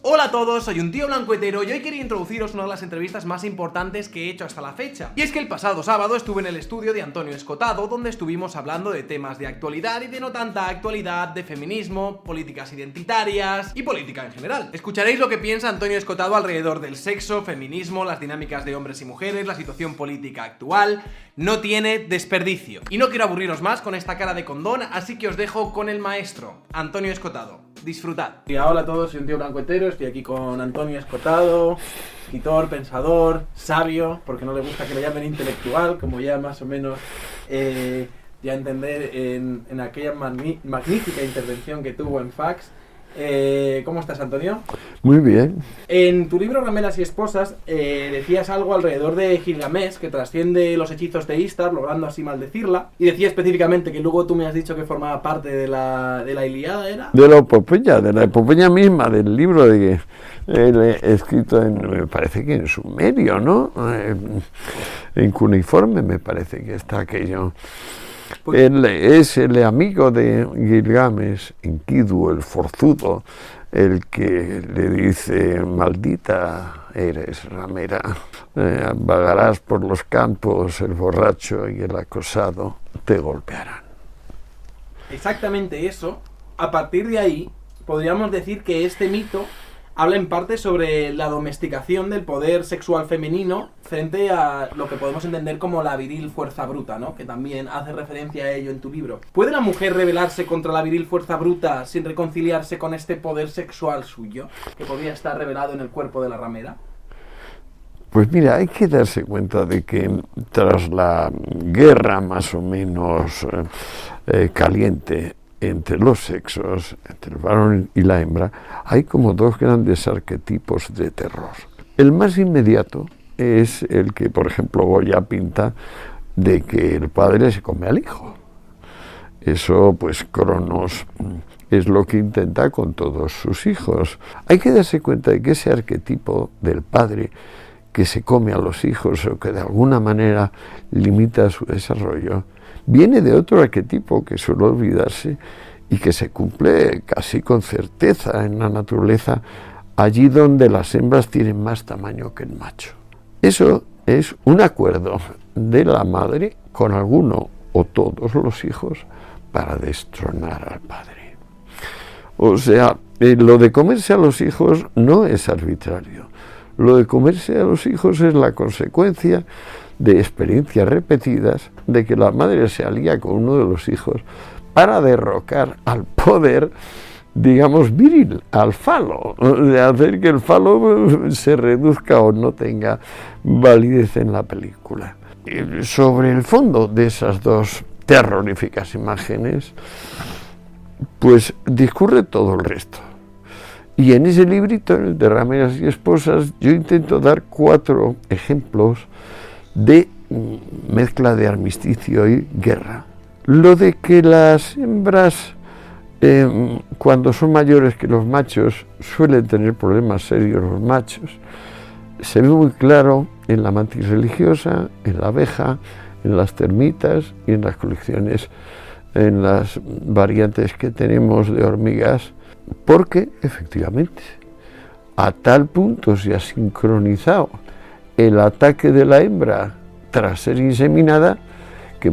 Hola a todos, soy un tío blanco hetero y hoy quería introduciros una de las entrevistas más importantes que he hecho hasta la fecha. Y es que el pasado sábado estuve en el estudio de Antonio Escotado, donde estuvimos hablando de temas de actualidad y de no tanta actualidad, de feminismo, políticas identitarias y política en general. Escucharéis lo que piensa Antonio Escotado alrededor del sexo, feminismo, las dinámicas de hombres y mujeres, la situación política actual. No tiene desperdicio. Y no quiero aburriros más con esta cara de condón, así que os dejo con el maestro, Antonio Escotado. Disfrutad. Y hola a todos, soy un tío blanco hetero, estoy aquí con Antonio Escotado, escritor, pensador, sabio, porque no le gusta que le llamen intelectual, como ya más o menos ya entender en aquella magnífica intervención que tuvo en Fax. ¿Cómo estás, Antonio? Muy bien. En tu libro Rameras y Esposas decías algo alrededor de Gilgamesh que trasciende los hechizos de Istar, logrando así maldecirla, y decía específicamente que luego tú me has dicho que formaba parte de la Ilíada, ¿era? De la epopeya misma, del libro de escrito me parece que en Sumerio, ¿no? En cuneiforme me parece que está aquello. Él es el amigo de Gilgamesh, Enkidu, el forzudo, el que le dice: maldita eres, ramera, vagarás por los campos, el borracho y el acosado te golpearán. Exactamente eso. A partir de ahí, podríamos decir que este mito habla en parte sobre la domesticación del poder sexual femenino frente a lo que podemos entender como la viril fuerza bruta, ¿no? Que también hace referencia a ello en tu libro. ¿Puede la mujer rebelarse contra la viril fuerza bruta sin reconciliarse con este poder sexual suyo, que podría estar revelado en el cuerpo de la ramera? Pues mira, hay que darse cuenta de que tras la guerra más o menos caliente entre los sexos, entre el varón y la hembra, hay como dos grandes arquetipos de terror. El más inmediato es el que, por ejemplo, Goya pinta, de que el padre se come al hijo. Eso, pues, Cronos es lo que intenta con todos sus hijos. Hay que darse cuenta de que ese arquetipo del padre que se come a los hijos o que de alguna manera limita su desarrollo, viene de otro arquetipo que suele olvidarse y que se cumple casi con certeza en la naturaleza, allí donde las hembras tienen más tamaño que el macho. Eso es un acuerdo de la madre con alguno o todos los hijos para destronar al padre. O sea, lo de comerse a los hijos no es arbitrario. Lo de comerse a los hijos es la consecuencia de experiencias repetidas de que la madre se alía con uno de los hijos para derrocar al poder, digamos, viril, al falo, de hacer que el falo se reduzca o no tenga validez en la película. Y sobre el fondo de esas dos terroríficas imágenes, pues discurre todo el resto. Y en ese librito, en el de Rameras y Esposas, yo intento dar 4 ejemplos de mezcla de armisticio y guerra. Lo de que las hembras, cuando son mayores que los machos, suelen tener problemas serios los machos, se ve muy claro en la mantis religiosa, en la abeja, en las termitas y en las colecciones, en las variantes que tenemos de hormigas, porque efectivamente a tal punto se ha sincronizado el ataque de la hembra tras ser inseminada que,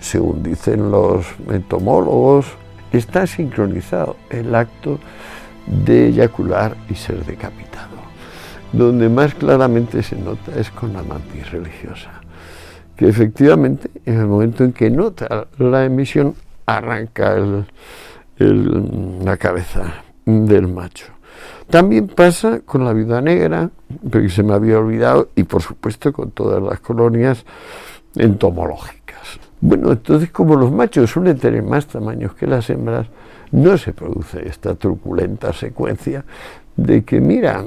según dicen los entomólogos, está sincronizado el acto de eyacular y ser decapitado. Donde más claramente se nota es con la mantis religiosa, que efectivamente en el momento en que nota la emisión arranca la cabeza del macho. También pasa con la viuda negra, porque se me había olvidado, y por supuesto con todas las colonias entomológicas. Bueno, entonces, como los machos suelen tener más tamaños que las hembras, no se produce esta truculenta secuencia de que, mira,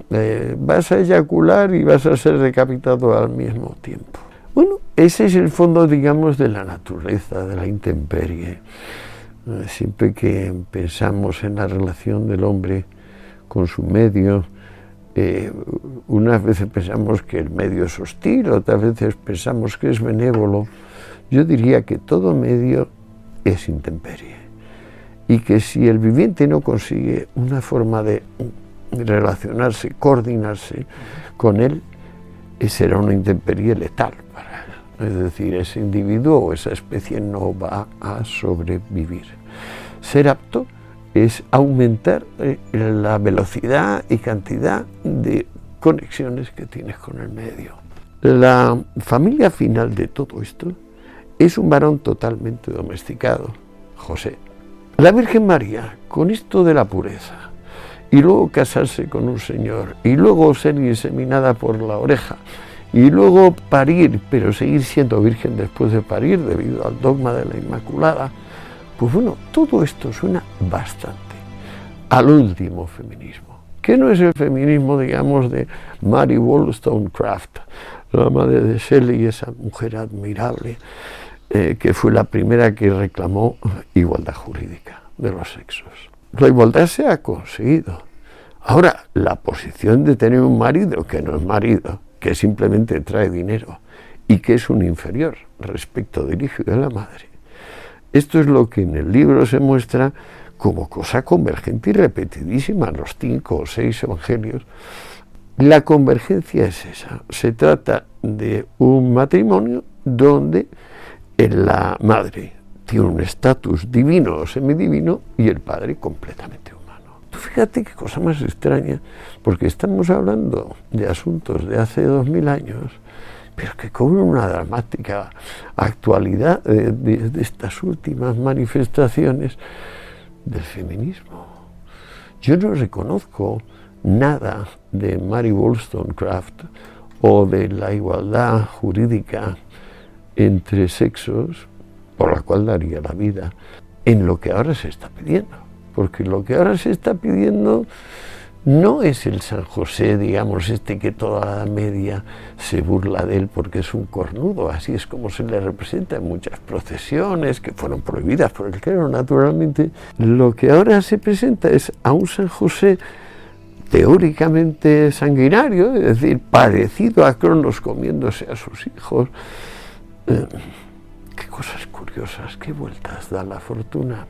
vas a eyacular y vas a ser decapitado al mismo tiempo. Bueno, ese es el fondo, digamos, de la naturaleza, de la intemperie. Siempre que pensamos en la relación del hombre con su medio, unas veces pensamos que el medio es hostil, otras veces pensamos que es benévolo. Yo diría que todo medio es intemperie. Y que si el viviente no consigue una forma de relacionarse, coordinarse con él, será una intemperie letal para él. Es decir, ese individuo o esa especie no va a sobrevivir. Ser apto es aumentar la velocidad y cantidad de conexiones que tienes con el medio. La familia final de todo esto es un varón totalmente domesticado, José. La Virgen María, con esto de la pureza, y luego casarse con un señor, y luego ser inseminada por la oreja, y luego parir, pero seguir siendo virgen después de parir debido al dogma de la Inmaculada, pues bueno, todo esto suena bastante al último feminismo, que no es el feminismo, digamos, de Mary Wollstonecraft, la madre de Shelley, esa mujer admirable, que fue la primera que reclamó igualdad jurídica de los sexos. La igualdad se ha conseguido. Ahora, la posición de tener un marido que no es marido, que simplemente trae dinero y que es un inferior respecto del hijo y de la madre, esto es lo que en el libro se muestra como cosa convergente y repetidísima en los 5 o 6 evangelios. La convergencia es esa. Se trata de un matrimonio donde la madre tiene un estatus divino o semidivino y el padre completamente humano. Tú fíjate qué cosa más extraña, porque estamos hablando de asuntos de hace 2000 años, pero que cobran una dramática actualidad de estas últimas manifestaciones del feminismo. Yo no reconozco nada de Mary Wollstonecraft o de la igualdad jurídica entre sexos, por la cual daría la vida, en lo que ahora se está pidiendo. Porque lo que ahora se está pidiendo no es el San José, digamos, que toda la media se burla de él porque es un cornudo, así es como se le representa en muchas procesiones que fueron prohibidas por el clero, naturalmente. Lo que ahora se presenta es a un San José teóricamente sanguinario, es decir, parecido a Cronos comiéndose a sus hijos. Qué cosas curiosas, qué vueltas da la fortuna.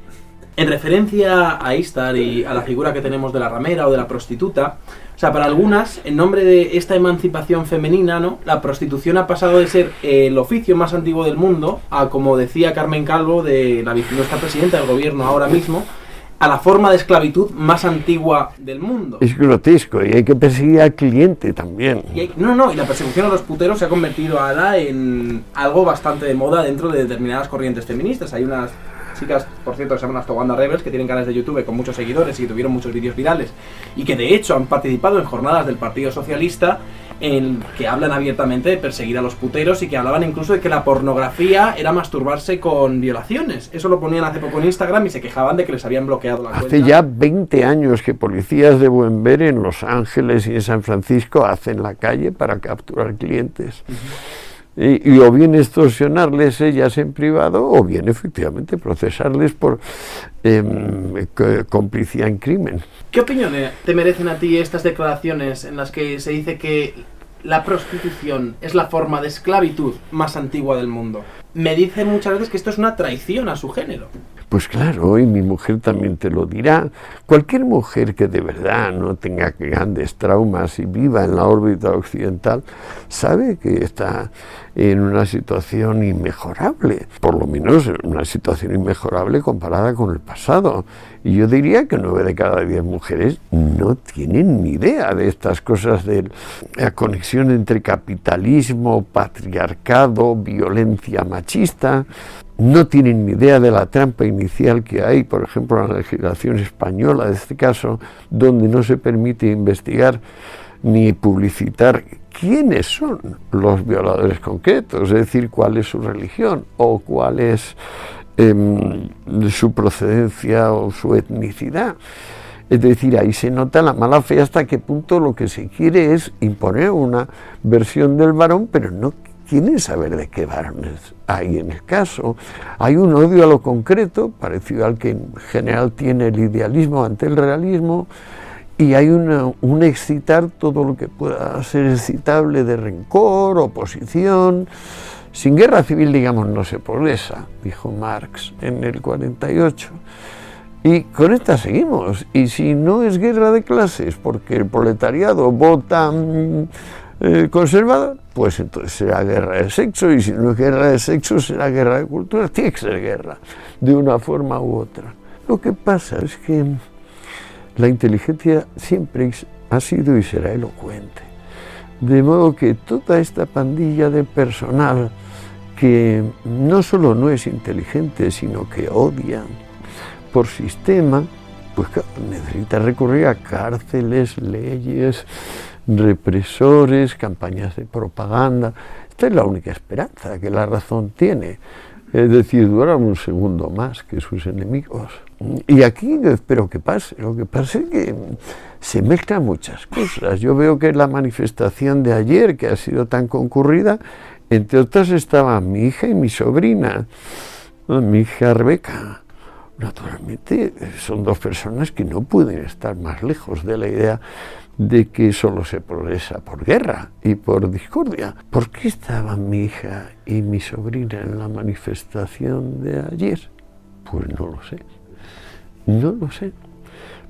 En referencia a Ishtar y a la figura que tenemos de la ramera o de la prostituta, o sea, para algunas, en nombre de esta emancipación femenina, ¿no?, la prostitución ha pasado de ser el oficio más antiguo del mundo a, como decía Carmen Calvo, de nuestra presidenta del gobierno ahora mismo, a la forma de esclavitud más antigua del mundo. Es grotesco y hay que perseguir al cliente también. Y y la persecución a los puteros se ha convertido ahora en algo bastante de moda dentro de determinadas corrientes feministas. Hay unas chicas, por cierto, que se llaman las Toganda Rebels, que tienen canales de YouTube con muchos seguidores y que tuvieron muchos vídeos virales y que de hecho han participado en jornadas del Partido Socialista en que hablan abiertamente de perseguir a los puteros y que hablaban incluso de que la pornografía era masturbarse con violaciones. Eso lo ponían hace poco en Instagram y se quejaban de que les habían bloqueado la cuenta. Hace ya 20 años que policías de buen ver en Los Ángeles y en San Francisco hacen la calle para capturar clientes. Y o bien extorsionarles ellas en privado o bien efectivamente procesarles por complicidad en crimen. ¿Qué opinión te merecen a ti estas declaraciones en las que se dice que la prostitución es la forma de esclavitud más antigua del mundo? Me dicen muchas veces que esto es una traición a su género. Pues claro, y mi mujer también te lo dirá. Cualquier mujer que de verdad no tenga grandes traumas y viva en la órbita occidental sabe que está en una situación inmejorable, por lo menos una situación inmejorable comparada con el pasado. Y yo diría que 9 de cada 10 mujeres no tienen ni idea de estas cosas de la conexión entre capitalismo, patriarcado, violencia machista. No tienen ni idea de la trampa inicial que hay, por ejemplo, en la legislación española, de este caso, donde no se permite investigar ni publicitar quiénes son los violadores concretos, es decir, cuál es su religión o cuál es su procedencia o su etnicidad. Es decir, ahí se nota la mala fe hasta qué punto lo que se quiere es imponer una versión del varón, pero no quieren saber de qué varones hay en el caso. Hay un odio a lo concreto, parecido al que en general tiene el idealismo ante el realismo, y hay un excitar todo lo que pueda ser excitable de rencor, oposición, Sin guerra civil, digamos, no se progresa, dijo Marx en el 48. Y con esta seguimos. Y si no es guerra de clases, porque el proletariado vota conservador, pues entonces será guerra de sexo, y si no es guerra de sexo, será guerra de cultura. Tiene que ser guerra, de una forma u otra. Lo que pasa es que la inteligencia siempre ha sido y será elocuente. De modo que toda esta pandilla de personal que no solo no es inteligente, sino que odia por sistema, pues necesita recurrir a cárceles, leyes, represores, campañas de propaganda. Esta es la única esperanza que la razón tiene, es decir, durar un segundo más que sus enemigos. Y aquí yo espero que pase. Lo que pasa es que se mezclan muchas cosas. Yo veo que la manifestación de ayer, que ha sido tan concurrida, entre otras estaban mi hija y mi sobrina, mi hija Rebeca. Naturalmente son dos personas que no pueden estar más lejos de la idea de que solo se progresa por guerra y por discordia. ¿Por qué estaban mi hija y mi sobrina en la manifestación de ayer? Pues no lo sé. No lo sé.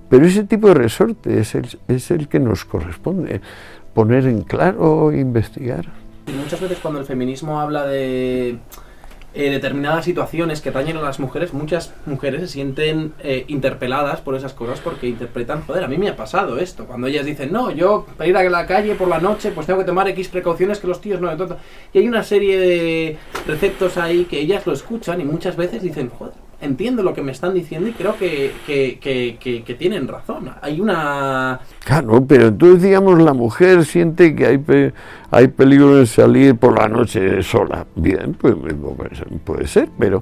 Pero ese tipo de resorte es el que nos corresponde poner en claro e investigar. Muchas veces cuando el feminismo habla de determinadas situaciones que atañen a las mujeres, muchas mujeres se sienten interpeladas por esas cosas porque interpretan, joder, a mí me ha pasado esto, cuando ellas dicen, no, yo para ir a la calle por la noche pues tengo que tomar X precauciones que los tíos no, y hay una serie de preceptos ahí que ellas lo escuchan y muchas veces dicen, joder, entiendo lo que me están diciendo y creo que tienen razón. Hay una... Claro, pero entonces, digamos, la mujer siente que hay peligro en salir por la noche sola. Bien, pues puede ser, pero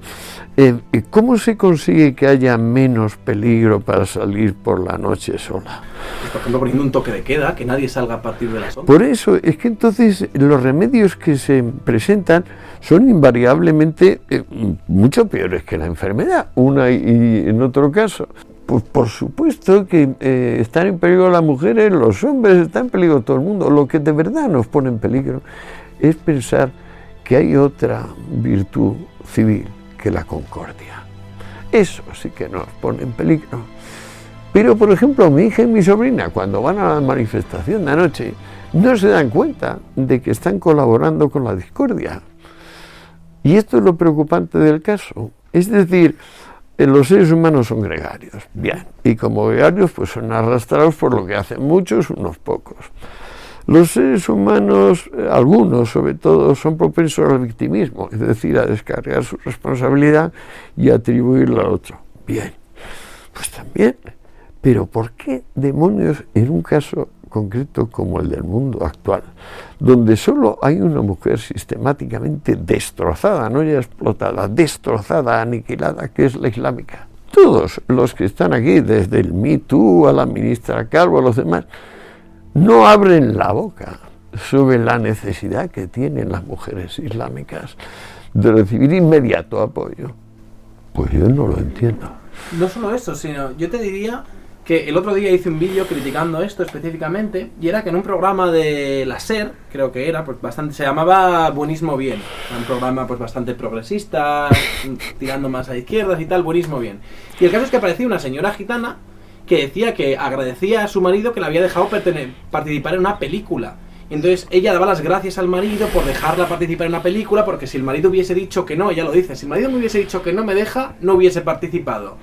¿cómo se consigue que haya menos peligro para salir por la noche sola? Pues, por ejemplo, poniendo un toque de queda, que nadie salga a partir de las 11. Por eso, es que entonces los remedios que se presentan son invariablemente mucho peores que la enfermedad, una y en otro caso. Pues por supuesto que están en peligro las mujeres, los hombres, están en peligro todo el mundo. Lo que de verdad nos pone en peligro es pensar que hay otra virtud civil que la concordia. Eso sí que nos pone en peligro. Pero, por ejemplo, mi hija y mi sobrina, cuando van a la manifestación de anoche, no se dan cuenta de que están colaborando con la discordia. Y esto es lo preocupante del caso. Es decir, los seres humanos son gregarios, bien, y como gregarios pues son arrastrados por lo que hacen muchos, unos pocos. Los seres humanos, algunos sobre todo, son propensos al victimismo, es decir, a descargar su responsabilidad y atribuirla al otro. Bien, pues también, pero ¿por qué demonios en un caso concreto como el del mundo actual, donde solo hay una mujer sistemáticamente destrozada, no ya explotada, destrozada, aniquilada, que es la islámica? Todos los que están aquí, desde el Me Too a la ministra Calvo, a los demás, no abren la boca sobre la necesidad que tienen las mujeres islámicas de recibir inmediato apoyo. Pues yo no lo entiendo. No solo eso, sino yo te diría que el otro día hice un vídeo criticando esto específicamente, y era que en un programa de la SER, creo que era, pues se llamaba Buenismo Bien, un programa pues bastante progresista, tirando más a izquierdas y tal, Buenismo Bien. Y el caso es que aparecía una señora gitana que decía que agradecía a su marido que le había dejado participar en una película. Y entonces ella daba las gracias al marido por dejarla participar en una película, porque si el marido hubiese dicho que no, ella lo dice, si el marido me hubiese dicho que no me deja, no hubiese participado.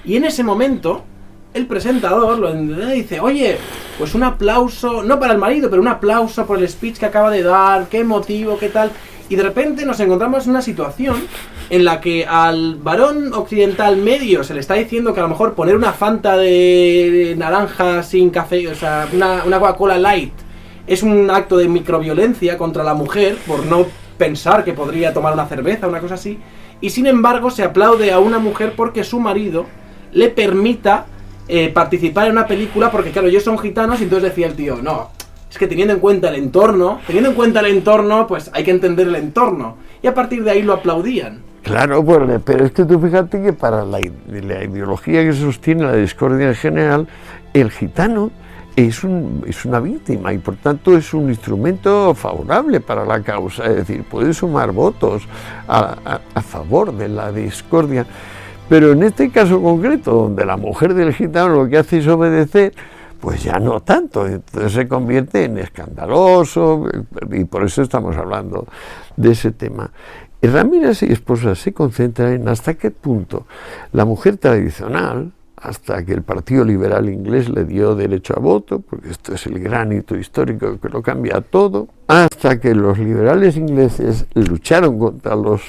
Y en ese momento el presentador lo dice, oye, pues un aplauso, no para el marido, pero un aplauso por el speech que acaba de dar, qué emotivo, qué tal. Y de repente nos encontramos en una situación en la que al varón occidental medio se le está diciendo que a lo mejor poner una Fanta de naranja sin café, o sea, una Coca-Cola Light, es un acto de microviolencia contra la mujer por no pensar que podría tomar una cerveza, una cosa así. Y sin embargo se aplaude a una mujer porque su marido le permita participar en una película, porque claro, ellos son gitanos, y entonces decía el tío, no, es que teniendo en cuenta el entorno, pues hay que entender el entorno. Y a partir de ahí lo aplaudían. Claro, pues, pero es que tú fíjate que para la ideología que sostiene la discordia en general, el gitano es una víctima y por tanto es un instrumento favorable para la causa, es decir, puede sumar votos a favor de la discordia, pero en este caso concreto, donde la mujer del gitano lo que hace es obedecer, pues ya no tanto, entonces se convierte en escandaloso y por eso estamos hablando de ese tema. Y Ramírez y esposa se concentran en hasta qué punto la mujer tradicional, hasta que el Partido Liberal inglés le dio derecho a voto, porque esto es el gran hito histórico que lo cambia todo, hasta que los liberales ingleses lucharon contra los,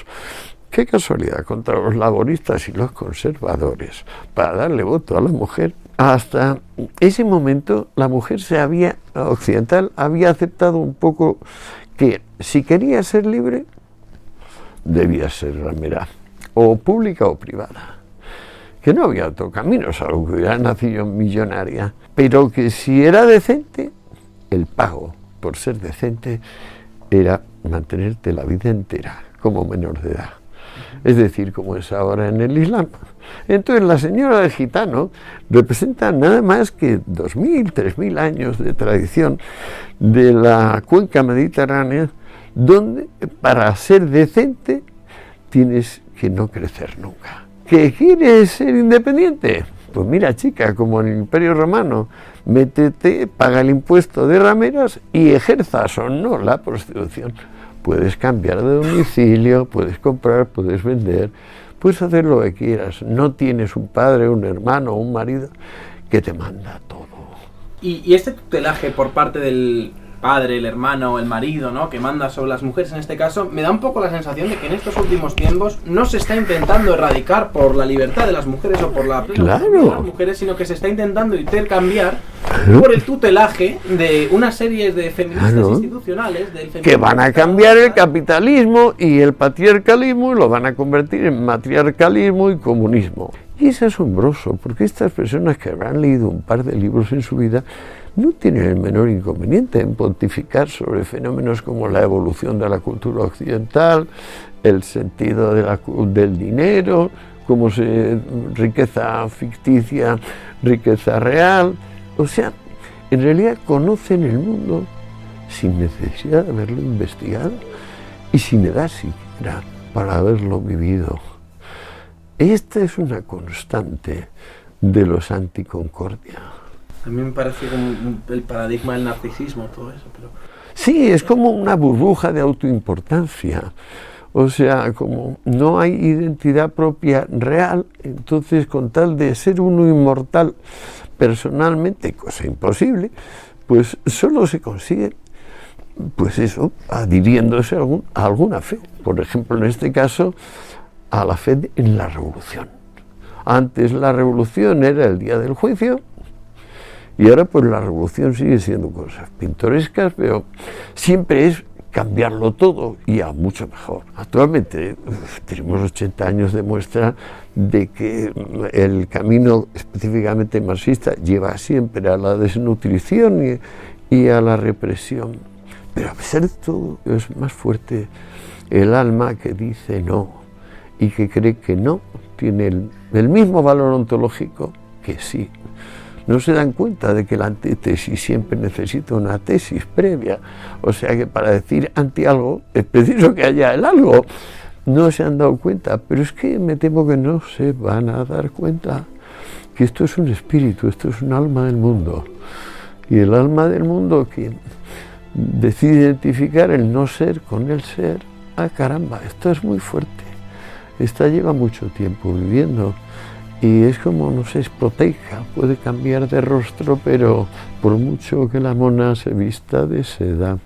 qué casualidad, contra los laboristas y los conservadores para darle voto a la mujer. Hasta ese momento la mujer occidental había aceptado un poco que si quería ser libre, debía ser ramera, o pública o privada. Que no había otro camino, salvo que hubiera nacido millonaria, pero que si era decente, el pago por ser decente era mantenerte la vida entera como menor de edad. Es decir, como es ahora en el Islam. Entonces la señora del gitano representa nada más que 2.000, 3.000 años de tradición de la cuenca mediterránea, donde para ser decente tienes que no crecer nunca. ¿Que quieres ser independiente? Pues mira, chica, como en el Imperio Romano, métete, paga el impuesto de rameras y ejerzas o no la prostitución. Puedes cambiar de domicilio, puedes comprar, puedes vender, puedes hacer lo que quieras. No tienes un padre, un hermano, un marido que te manda todo. Y este tutelaje por parte del padre, el hermano, el marido, ¿no?, que manda sobre las mujeres en este caso, me da un poco la sensación de que en estos últimos tiempos no se está intentando erradicar por la libertad de las mujeres o por la plena autonomía de las mujeres, sino que se está intentando intercambiar por el tutelaje de una serie de feministas institucionales del que van a cambiar el capitalismo y el patriarcalismo y lo van a convertir en matriarcalismo y comunismo. Y es asombroso, porque estas personas que habrán leído un par de libros en su vida no tienen el menor inconveniente en pontificar sobre fenómenos como la evolución de la cultura occidental, el sentido del dinero, como riqueza ficticia, riqueza real. O sea, en realidad conocen el mundo sin necesidad de haberlo investigado y sin edad siquiera para haberlo vivido. Esta es una constante de los anticoncordia. A mí me parece como el paradigma del narcisismo, todo eso. Pero... Sí, es como una burbuja de autoimportancia. O sea, como no hay identidad propia real, entonces con tal de ser uno inmortal personalmente, cosa imposible, pues solo se consigue, pues eso, adhiriéndose a alguna fe. Por ejemplo, en este caso, a la fe en la revolución. Antes la revolución era el día del juicio, y ahora pues la revolución sigue siendo cosas pintorescas, pero siempre es cambiarlo todo y a mucho mejor. Actualmente tenemos 80 años de muestra de que el camino específicamente marxista lleva siempre a la desnutrición y a la represión. Pero a pesar de todo es más fuerte el alma que dice no y que cree que no tiene el mismo valor ontológico que sí. No se dan cuenta de que la antítesis siempre necesita una tesis previa, o sea que para decir anti algo es preciso que haya el algo. No se han dado cuenta, pero es que me temo que no se van a dar cuenta que esto es un espíritu, esto es un alma del mundo. Y el alma del mundo que decide identificar el no ser con el ser, ah caramba, esto es muy fuerte. Esta lleva mucho tiempo viviendo. Y es como, no sé, es proteica, puede cambiar de rostro, pero por mucho que la mona se vista de seda.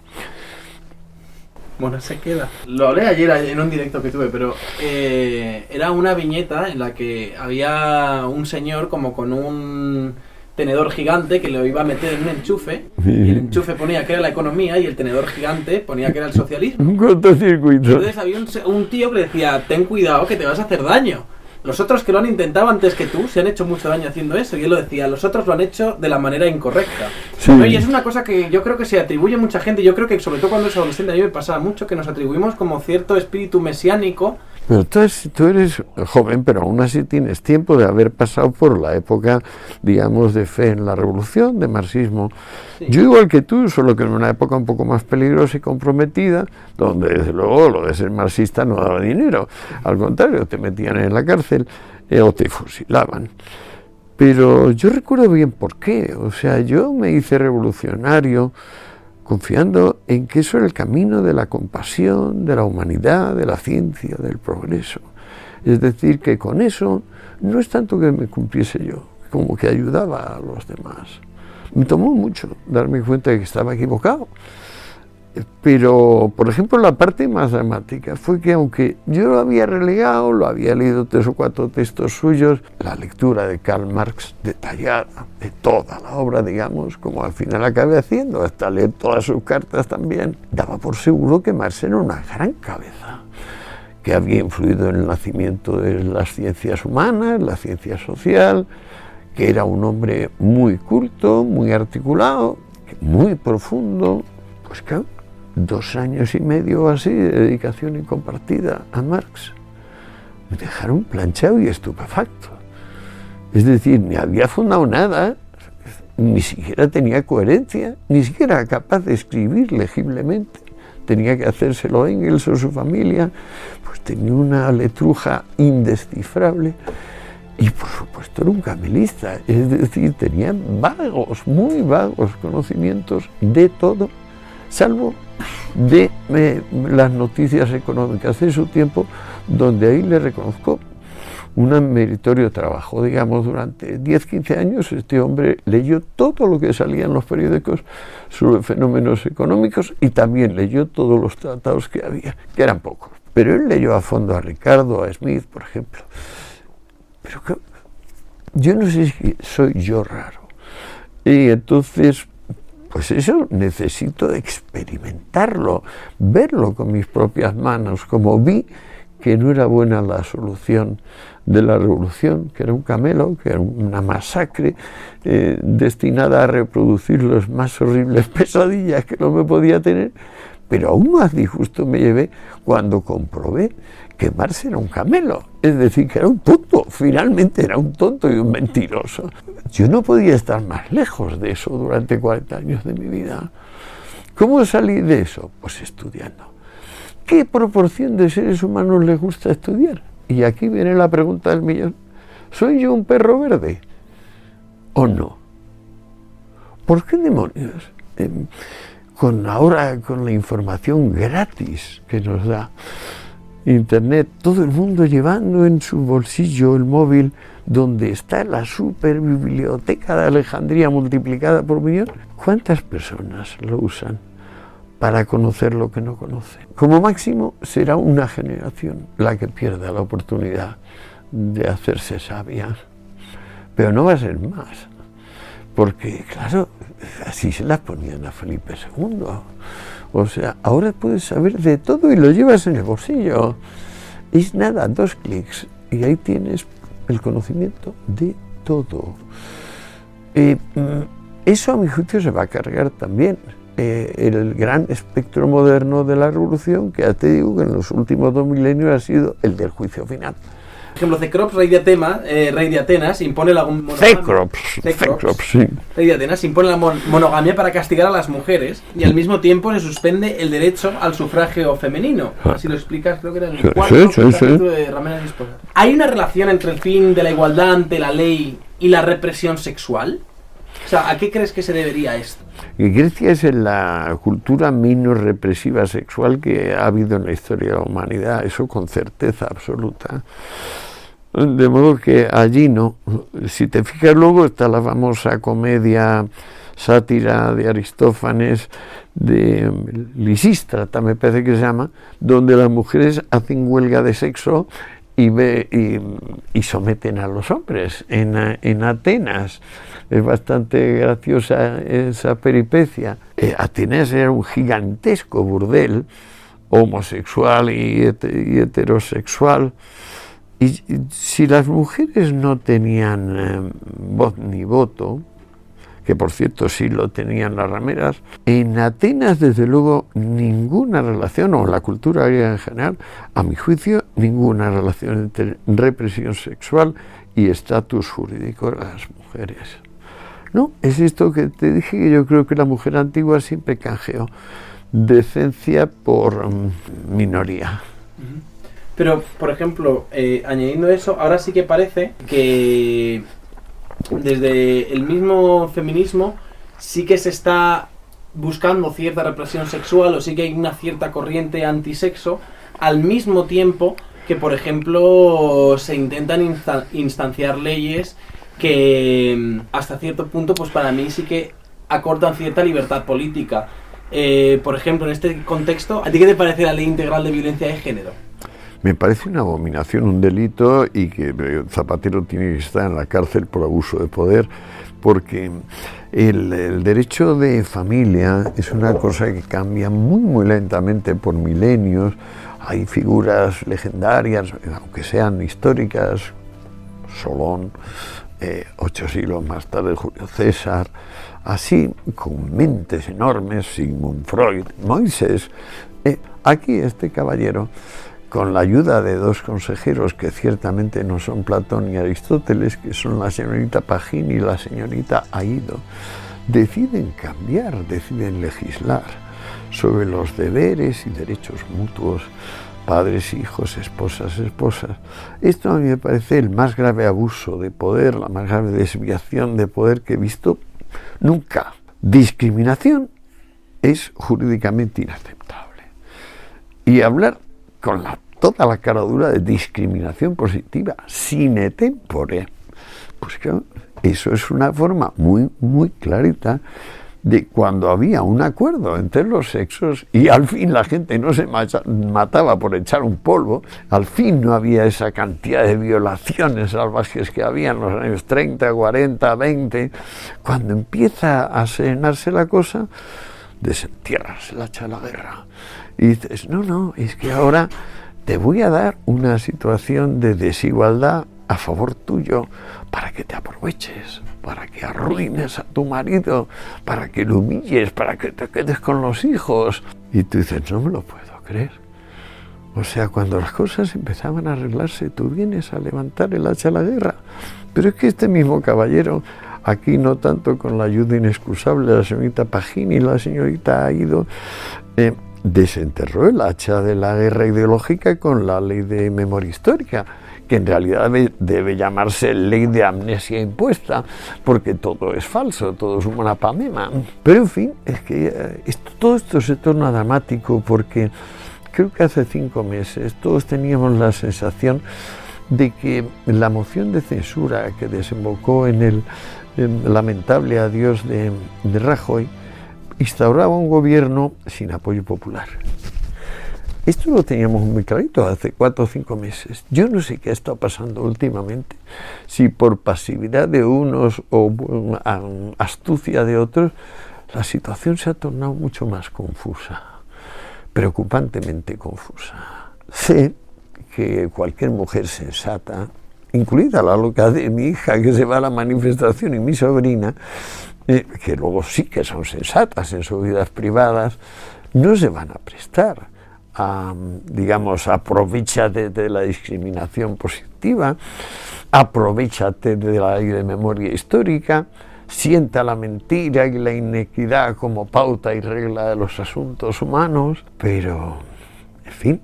Bueno, se queda. Lo hablé ayer en un directo que tuve, pero era una viñeta en la que había un señor como con un tenedor gigante que lo iba a meter en un enchufe, y el enchufe ponía que era la economía y el tenedor gigante ponía que era el socialismo. Un cortocircuito. Entonces había un tío que le decía, ten cuidado que te vas a hacer daño. Los otros que lo han intentado antes que tú se han hecho mucho daño haciendo eso, y él lo decía, los otros lo han hecho de la manera incorrecta. Sí. ¿No? Y es una cosa que yo creo que se atribuye a mucha gente, yo creo que sobre todo cuando es adolescente, a mí me pasaba mucho que nos atribuimos como cierto espíritu mesiánico Pero tú eres joven, pero aún así tienes tiempo de haber pasado por la época, digamos, de fe en la revolución, de marxismo. Sí. Yo igual que tú, solo que en una época un poco más peligrosa y comprometida, donde desde luego lo de ser marxista no daba dinero. Al contrario, te metían en la cárcel o te fusilaban. Pero yo recuerdo bien por qué. O sea, yo me hice revolucionario confiando en que eso era el camino de la compasión, de la humanidad, de la ciencia, del progreso. Es decir, que con eso no es tanto que me cumpliese yo, como que ayudaba a los demás. Me tomó mucho darme cuenta de que estaba equivocado. Pero, por ejemplo, la parte más dramática fue que aunque yo lo había relegado, lo había leído 3 o 4 textos suyos, la lectura de Karl Marx detallada, de toda la obra, digamos, como al final acabé haciendo, hasta leer todas sus cartas también, daba por seguro que Marx era una gran cabeza, que había influido en el nacimiento de las ciencias humanas, la ciencia social, que era un hombre muy culto, muy articulado, muy profundo, pues claro. 2 años y medio así de dedicación incompartida a Marx me dejaron planchado y estupefacto. Es decir, ni había fundado nada, ni siquiera tenía coherencia, ni siquiera era capaz de escribir legiblemente. Tenía que hacérselo Engels o su familia, pues tenía una letruja indescifrable y por supuesto era un camelista, es decir, tenía vagos, muy vagos conocimientos de todo, salvo de las noticias económicas de su tiempo, donde ahí le reconozco un meritorio trabajo. Digamos, durante 10-15 años este hombre leyó todo lo que salía en los periódicos sobre fenómenos económicos y también leyó todos los tratados que había, que eran pocos. Pero él leyó a fondo a Ricardo, a Smith, por ejemplo. Pero yo no sé si soy yo raro. Y entonces, pues eso necesito experimentarlo, verlo con mis propias manos, como vi que no era buena la solución de la revolución, que era un camelo, que era una masacre destinada a reproducir las más horribles pesadillas que no me podía tener, pero aún más disgusto me llevé cuando comprobé que Marx era un camelo, es decir, que era un tonto, finalmente era un tonto y un mentiroso. Yo no podía estar más lejos de eso durante 40 años de mi vida. ¿Cómo salí de eso? Pues estudiando. ¿Qué proporción de seres humanos les gusta estudiar? Y aquí viene la pregunta del millón. ¿Soy yo un perro verde o no? ¿Por qué demonios? Ahora con la información gratis que nos da Internet, todo el mundo llevando en su bolsillo el móvil donde está la super biblioteca de Alejandría multiplicada por 1.000.000, ¿cuántas personas lo usan para conocer lo que no conocen? Como máximo será una generación la que pierda la oportunidad de hacerse sabia, pero no va a ser más, porque claro, así se las ponían a Felipe II. O sea, ahora puedes saber de todo y lo llevas en el bolsillo. Es nada, 2 clics y ahí tienes el conocimiento de todo. Eso a mi juicio se va a cargar también el gran espectro moderno de la revolución, que ya te digo que en los últimos 2 milenios ha sido el del juicio final. Por ejemplo, Cecrops, rey de Atenas, impone la monogamia. Cecrops, sí. Rey de Atenas impone la monogamia para castigar a las mujeres y al mismo tiempo se suspende el derecho al sufragio femenino. Así lo explicas, creo que era en el cuarto capítulo de Ramenas y Esposas. ¿Hay una relación entre el fin de la igualdad ante la ley y la represión sexual? O sea, ¿a qué crees que se debería esto? Grecia es la cultura menos represiva sexual que ha habido en la historia de la humanidad, eso con certeza absoluta. De modo que allí no. Si te fijas, luego está la famosa comedia sátira de Aristófanes, de Lisístrata me parece que se llama, donde las mujeres hacen huelga de sexo y someten a los hombres en Atenas. Es bastante graciosa esa peripecia. Atenas era un gigantesco burdel homosexual y heterosexual, y si las mujeres no tenían voz ni voto, que por cierto sí lo tenían las rameras. En Atenas, desde luego, ninguna relación, o la cultura griega en general, a mi juicio, ninguna relación entre represión sexual y estatus jurídico de las mujeres. No, es esto que te dije, que yo creo que la mujer antigua siempre canjeó decencia por minoría. Pero, por ejemplo, añadiendo eso, ahora sí que parece que desde el mismo feminismo sí que se está buscando cierta represión sexual, o sí que hay una cierta corriente antisexo, al mismo tiempo que, por ejemplo, se intentan instanciar leyes que hasta cierto punto, pues para mí sí que acortan cierta libertad política. Por ejemplo, en este contexto, ¿a ti qué te parece la Ley Integral de Violencia de Género? Me parece una abominación, un delito, y que Zapatero tiene que estar en la cárcel por abuso de poder, porque el derecho de familia es una cosa que cambia muy, muy lentamente por milenios. Hay figuras legendarias, aunque sean históricas, Solón, 8 siglos más tarde Julio César, así con mentes enormes, Sigmund Freud, Moisés. Aquí este caballero, con la ayuda de dos consejeros que ciertamente no son Platón y Aristóteles, que son la señorita Pagín y la señorita Aido, deciden cambiar, deciden legislar sobre los deberes y derechos mutuos, padres, hijos, esposas, esposas. Esto a mí me parece el más grave abuso de poder, la más grave desviación de poder que he visto nunca. Discriminación es jurídicamente inaceptable. Y hablar con toda la cara dura de discriminación positiva, sine tempore, pues claro, eso es una forma muy, muy clarita de cuando había un acuerdo entre los sexos y al fin la gente no se mataba por echar un polvo, al fin no había esa cantidad de violaciones salvajes que había en los años 30, 40, 20, cuando empieza a serenarse la cosa, desentierras, se la echa la guerra. Y dices, no, es que ahora te voy a dar una situación de desigualdad a favor tuyo para que te aproveches, para que arruines a tu marido, para que lo humilles, para que te quedes con los hijos. Y tú dices, no me lo puedo creer. O sea, cuando las cosas empezaban a arreglarse, tú vienes a levantar el hacha a la guerra. Pero es que este mismo caballero, aquí no tanto con la ayuda inexcusable de la señorita Pagín y la señorita Aido, desenterró el hacha de la guerra ideológica con la ley de memoria histórica, que en realidad debe llamarse ley de amnesia impuesta, porque todo es falso, todo es una panema. Pero en fin, es que todo esto se torna dramático, porque creo que hace 5 meses todos teníamos la sensación de que la moción de censura que desembocó en el lamentable adiós de Rajoy instauraba un gobierno sin apoyo popular. Esto lo teníamos muy clarito hace 4 o 5 meses. Yo no sé qué está pasando últimamente, si por pasividad de unos o astucia de otros, la situación se ha tornado mucho más confusa, preocupantemente confusa. Sé que cualquier mujer sensata, incluida la loca de mi hija que se va a la manifestación y mi sobrina, que luego sí que son sensatas en sus vidas privadas, no se van a prestar a, digamos, aprovechate de la discriminación positiva, aprovechate de la ley de memoria histórica, sienta la mentira y la inequidad como pauta y regla de los asuntos humanos, pero, en fin,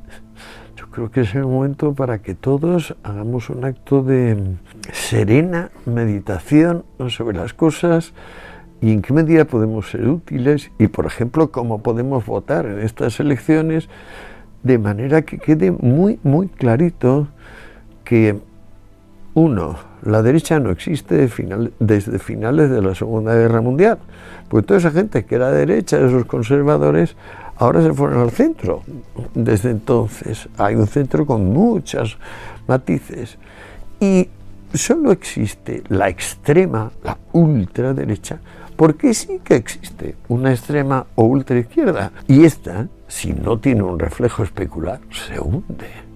yo creo que es el momento para que todos hagamos un acto de serena meditación sobre las cosas y en qué medida podemos ser útiles y, por ejemplo, cómo podemos votar en estas elecciones de manera que quede muy, muy clarito que, uno, la derecha no existe desde finales de la Segunda Guerra Mundial, porque toda esa gente que era derecha, esos conservadores, ahora se fueron al centro. Desde entonces hay un centro con muchos matices y solo existe la extrema, la ultraderecha, porque sí que existe una extrema o ultraizquierda, y esta, si no tiene un reflejo especular, se hunde.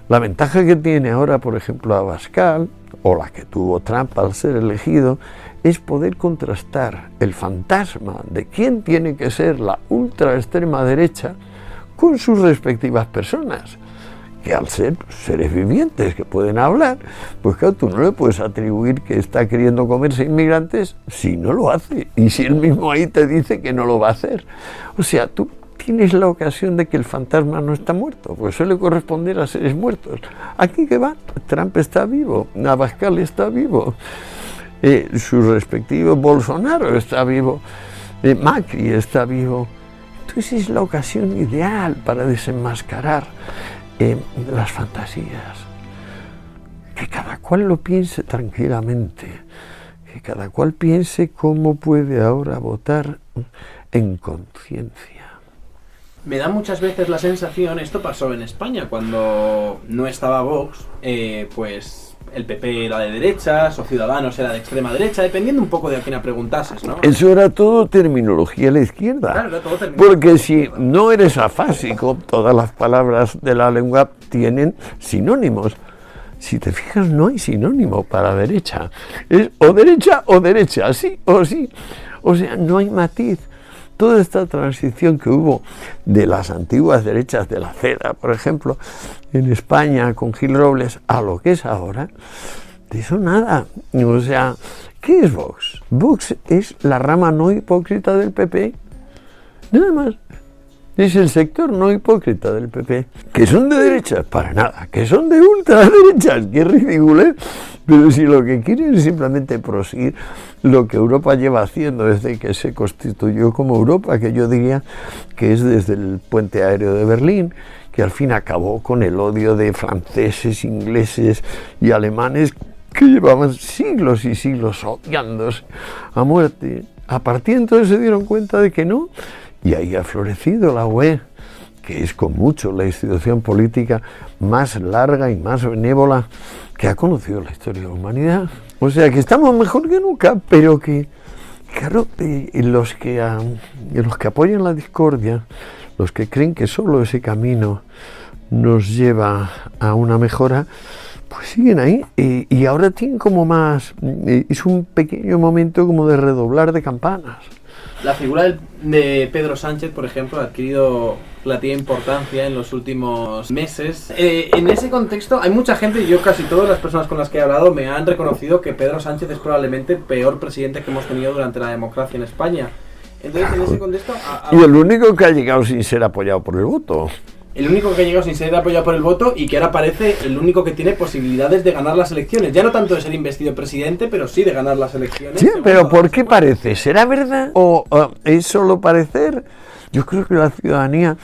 La ventaja que tiene ahora, por ejemplo, Abascal, o la que tuvo Trump al ser elegido, es poder contrastar el fantasma de quién tiene que ser la ultra extrema derecha con sus respectivas personas, que al ser seres vivientes que pueden hablar, pues claro, tú no le puedes atribuir que está queriendo comerse inmigrantes si no lo hace, y si él mismo ahí te dice que no lo va a hacer. O sea, tú tienes la ocasión de que el fantasma no está muerto, pues suele corresponder a seres muertos. Aquí que va, Trump está vivo, Abascal está vivo, su respectivo Bolsonaro está vivo, Macri está vivo. Entonces es la ocasión ideal para desenmascarar las fantasías. Que cada cual lo piense tranquilamente, que cada cual piense cómo puede ahora votar en conciencia. Me da muchas veces la sensación, esto pasó en España, cuando no estaba Vox, pues el PP era de derechas o Ciudadanos era de extrema derecha, dependiendo un poco de a quién preguntases, ¿no? Eso era todo terminología de la izquierda. Claro, era todo terminología. Porque si no eres afásico, todas las palabras de la lengua tienen sinónimos. Si te fijas, no hay sinónimo para derecha. Es o derecha, sí o sí. O sea, no hay matiz. Toda esta transición que hubo de las antiguas derechas de la CEDA, por ejemplo, en España con Gil Robles, a lo que es ahora, de eso nada. O sea, ¿qué es Vox? Vox es la rama no hipócrita del PP, nada más. Es el sector no hipócrita del PP. ¿Que son de derechas? Para nada. ¿Que son de ultraderechas? ¡Qué ridículo! Pero si lo que quieren es simplemente proseguir lo que Europa lleva haciendo desde que se constituyó como Europa, que yo diría que es desde el puente aéreo de Berlín, que al fin acabó con el odio de franceses, ingleses y alemanes que llevaban siglos y siglos odiándose a muerte. A partir de entonces se dieron cuenta de que no, y ahí ha florecido la UE, que es con mucho la institución política más larga y más benévola que ha conocido la historia de la humanidad. O sea que estamos mejor que nunca, pero que, claro, los que apoyan la discordia, los que creen que solo ese camino nos lleva a una mejora, pues siguen ahí, y ahora tienen como más, es un pequeño momento como de redoblar de campanas. La figura de Pedro Sánchez, por ejemplo, ha adquirido relativa importancia en los últimos meses. En ese contexto hay mucha gente, y yo casi todas las personas con las que he hablado me han reconocido que Pedro Sánchez es probablemente el peor presidente que hemos tenido durante la democracia en España. Entonces, en ese contexto... Y el único que ha llegado sin ser apoyado por el voto. El único que ha llegado sin ser apoyado por el voto y que ahora parece el único que tiene posibilidades de ganar las elecciones. Ya no tanto de ser investido presidente, pero sí de ganar las elecciones. Sí, pero ¿por qué parece? ¿Será verdad o es solo parecer? Yo creo que la ciudadanía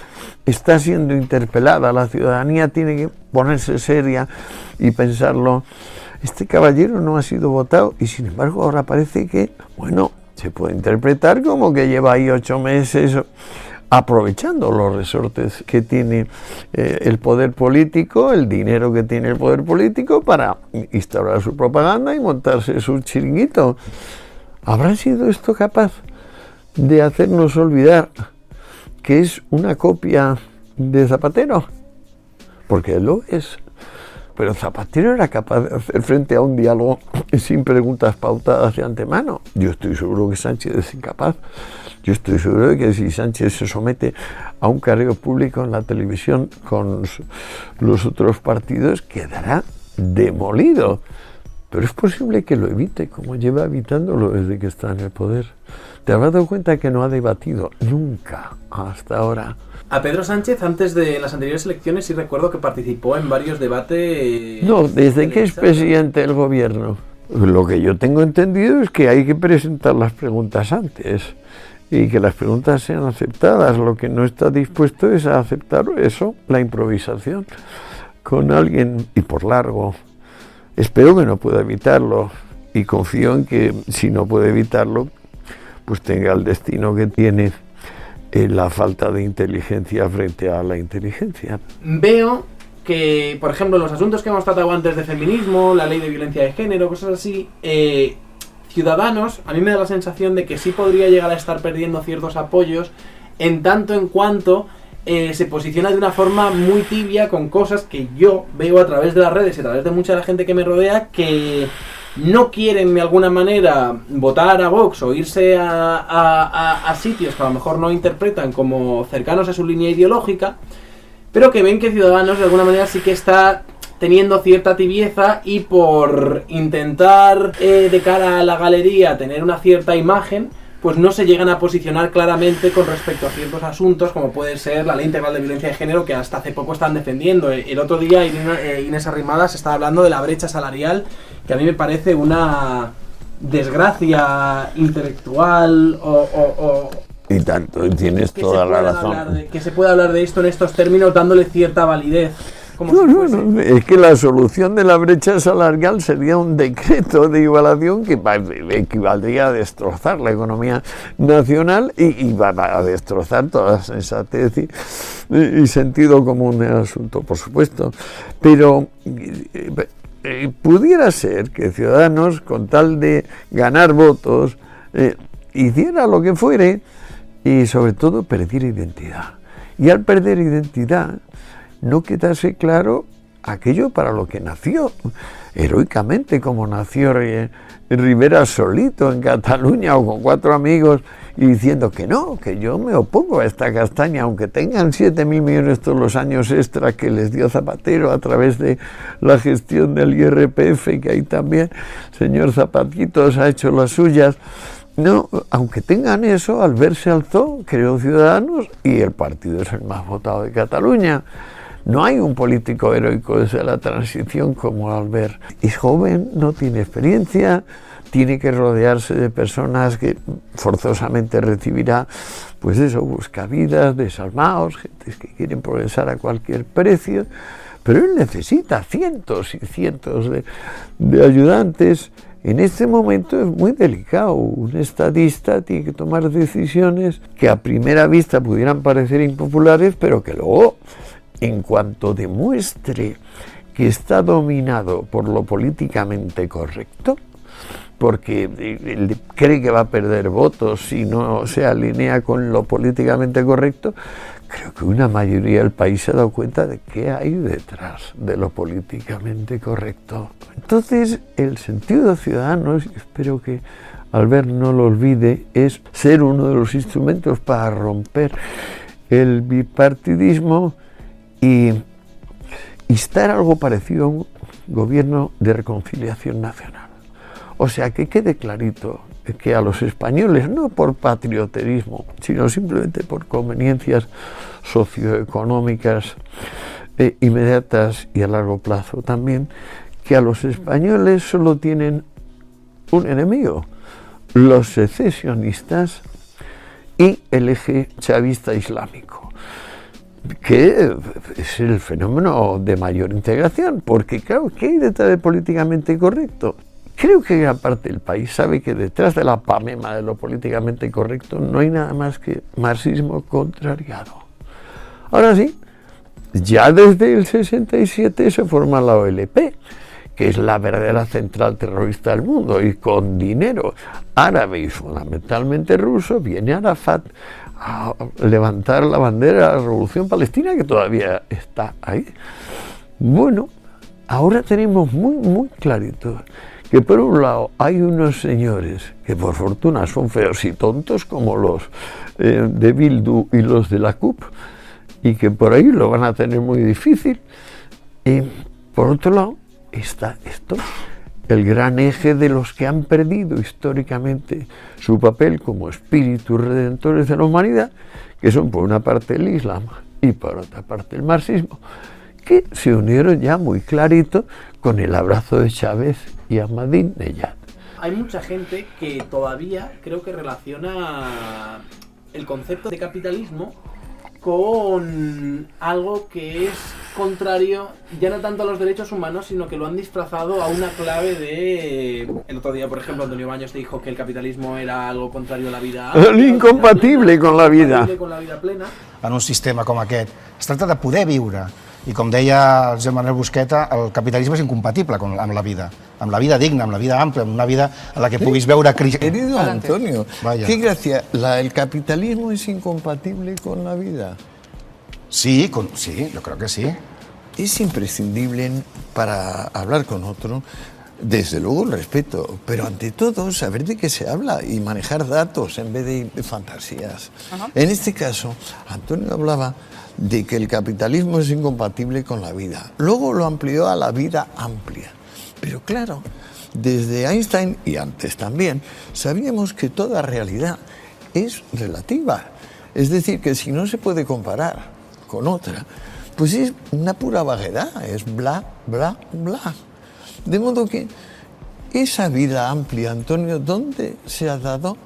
está siendo interpelada, la ciudadanía tiene que ponerse seria y pensarlo. Este caballero no ha sido votado y sin embargo ahora parece que, bueno, se puede interpretar como que lleva ahí 8 meses... aprovechando los resortes que tiene el poder político, el dinero que tiene el poder político para instaurar su propaganda y montarse su chiringuito. ¿Habrá sido esto capaz de hacernos olvidar que es una copia de Zapatero? Porque él lo es. Pero Zapatero era capaz de hacer frente a un diálogo sin preguntas pautadas de antemano. Yo estoy seguro que Sánchez es incapaz. Yo estoy seguro de que si Sánchez se somete a un careo público en la televisión con los otros partidos, quedará demolido. Pero es posible que lo evite, como lleva evitándolo desde que está en el poder. ¿Te habrás dado cuenta que no ha debatido nunca hasta ahora? A Pedro Sánchez, antes de las anteriores elecciones, sí recuerdo que participó en varios debates... No, desde que es presidente del gobierno. Lo que yo tengo entendido es que hay que presentar las preguntas antes y que las preguntas sean aceptadas. Lo que no está dispuesto es a aceptar eso, la improvisación, con alguien y por largo. Espero que no pueda evitarlo y confío en que si no puede evitarlo, pues tenga el destino que tiene la falta de inteligencia frente a la inteligencia. Veo que, por ejemplo, los asuntos que hemos tratado antes de feminismo, la ley de violencia de género, cosas así, Ciudadanos, a mí me da la sensación de que sí podría llegar a estar perdiendo ciertos apoyos en tanto en cuanto se posiciona de una forma muy tibia con cosas que yo veo a través de las redes y a través de mucha de la gente que me rodea, que no quieren de alguna manera votar a Vox o irse a sitios que a lo mejor no interpretan como cercanos a su línea ideológica, pero que ven que Ciudadanos de alguna manera sí que está teniendo cierta tibieza, y por intentar de cara a la galería tener una cierta imagen, pues no se llegan a posicionar claramente con respecto a ciertos asuntos, como puede ser la ley integral de violencia de género, que hasta hace poco están defendiendo. El otro día Inés Arrimadas estaba hablando de la brecha salarial, que a mí me parece una desgracia intelectual y tanto, tienes toda la razón. Que se pueda hablar de esto en estos términos, dándole cierta validez. No, es que la solución de la brecha salarial sería un decreto de igualación que equivaldría a destrozar la economía nacional y va a destrozar toda sensatez y sentido común del asunto, por supuesto. Pero pudiera ser que Ciudadanos, con tal de ganar votos, hiciera lo que fuere y sobre todo perdiera identidad. Y al perder identidad, no quedase claro aquello para lo que nació, heroicamente, como nació Rivera solito en Cataluña o con 4 amigos, y diciendo que no, que yo me opongo a esta castaña, aunque tengan 7.000 millones todos los años extra que les dio Zapatero a través de la gestión del IRPF, que ahí también el señor Zapatitos ha hecho las suyas. No, aunque tengan eso, Albert se alzó, creó Ciudadanos y el partido es el más votado de Cataluña. No hay un político heroico desde la transición como Albert. Es joven, no tiene experiencia, tiene que rodearse de personas que forzosamente recibirá, pues eso, buscavidas, desalmados, gentes que quieren progresar a cualquier precio, pero él necesita cientos y cientos de ayudantes. En este momento es muy delicado. Un estadista tiene que tomar decisiones que a primera vista pudieran parecer impopulares, pero que luego, en cuanto demuestre que está dominado por lo políticamente correcto, porque él cree que va a perder votos si no se alinea con lo políticamente correcto, creo que una mayoría del país se ha dado cuenta de qué hay detrás de lo políticamente correcto. Entonces, el sentido de Ciudadanos, espero que Albert no lo olvide, es ser uno de los instrumentos para romper el bipartidismo y instar algo parecido a un gobierno de reconciliación nacional. O sea, que quede clarito que a los españoles, no por patrioterismo, sino simplemente por conveniencias socioeconómicas inmediatas y a largo plazo también, que a los españoles solo tienen un enemigo, los secesionistas y el eje chavista islámico, que es el fenómeno de mayor integración, porque claro, ¿qué hay detrás de políticamente correcto? Creo que gran parte del país sabe que detrás de la pamema de lo políticamente correcto no hay nada más que marxismo contrariado. Ahora sí, ya desde el 67 se forma la OLP, que es la verdadera central terrorista del mundo, y con dinero árabe y fundamentalmente ruso viene Arafat a levantar la bandera de la Revolución Palestina, que todavía está ahí. Bueno, ahora tenemos muy clarito que por un lado hay unos señores que por fortuna son feos y tontos, como los de Bildu y los de la CUP, y que por ahí lo van a tener muy difícil, y por otro lado está esto, el gran eje de los que han perdido históricamente su papel como espíritus redentores de la humanidad, que son por una parte el Islam y por otra parte el marxismo, que se unieron ya muy clarito con el abrazo de Chávez y Ahmadinejad. Hay mucha gente que todavía creo que relaciona el concepto de capitalismo con algo que es contrario ya no tanto a los derechos humanos, sino que lo han disfrazado a una clave de... El otro día, por ejemplo, Antonio Baños dijo que el capitalismo era algo contrario a la vida... Incompatible con la vida. Con la vida plena. En un sistema com aquest, es tracta de poder viure. I com deia el Josep Manuel Busqueta, el capitalisme és incompatible amb la vida digna, amb la vida àmplia, amb una vida en la que puguis veure... Querido Antonio, Vaya. qué gracia, el capitalismo es incompatible con la vida. Sí, sí, yo creo que sí. Es imprescindible para hablar con otro, desde luego el respeto, pero ante todo saber de qué se habla y manejar datos en vez de fantasías. En este caso, Antonio hablaba de que el capitalismo es incompatible con la vida. Luego lo amplió a la vida amplia. Pero claro, desde Einstein y antes también, sabíamos que toda realidad es relativa. Es decir, que si no se puede comparar con otra, pues es una pura vaguedad, es bla, bla, bla. De modo que esa vida amplia, Antonio, ¿dónde se ha dado?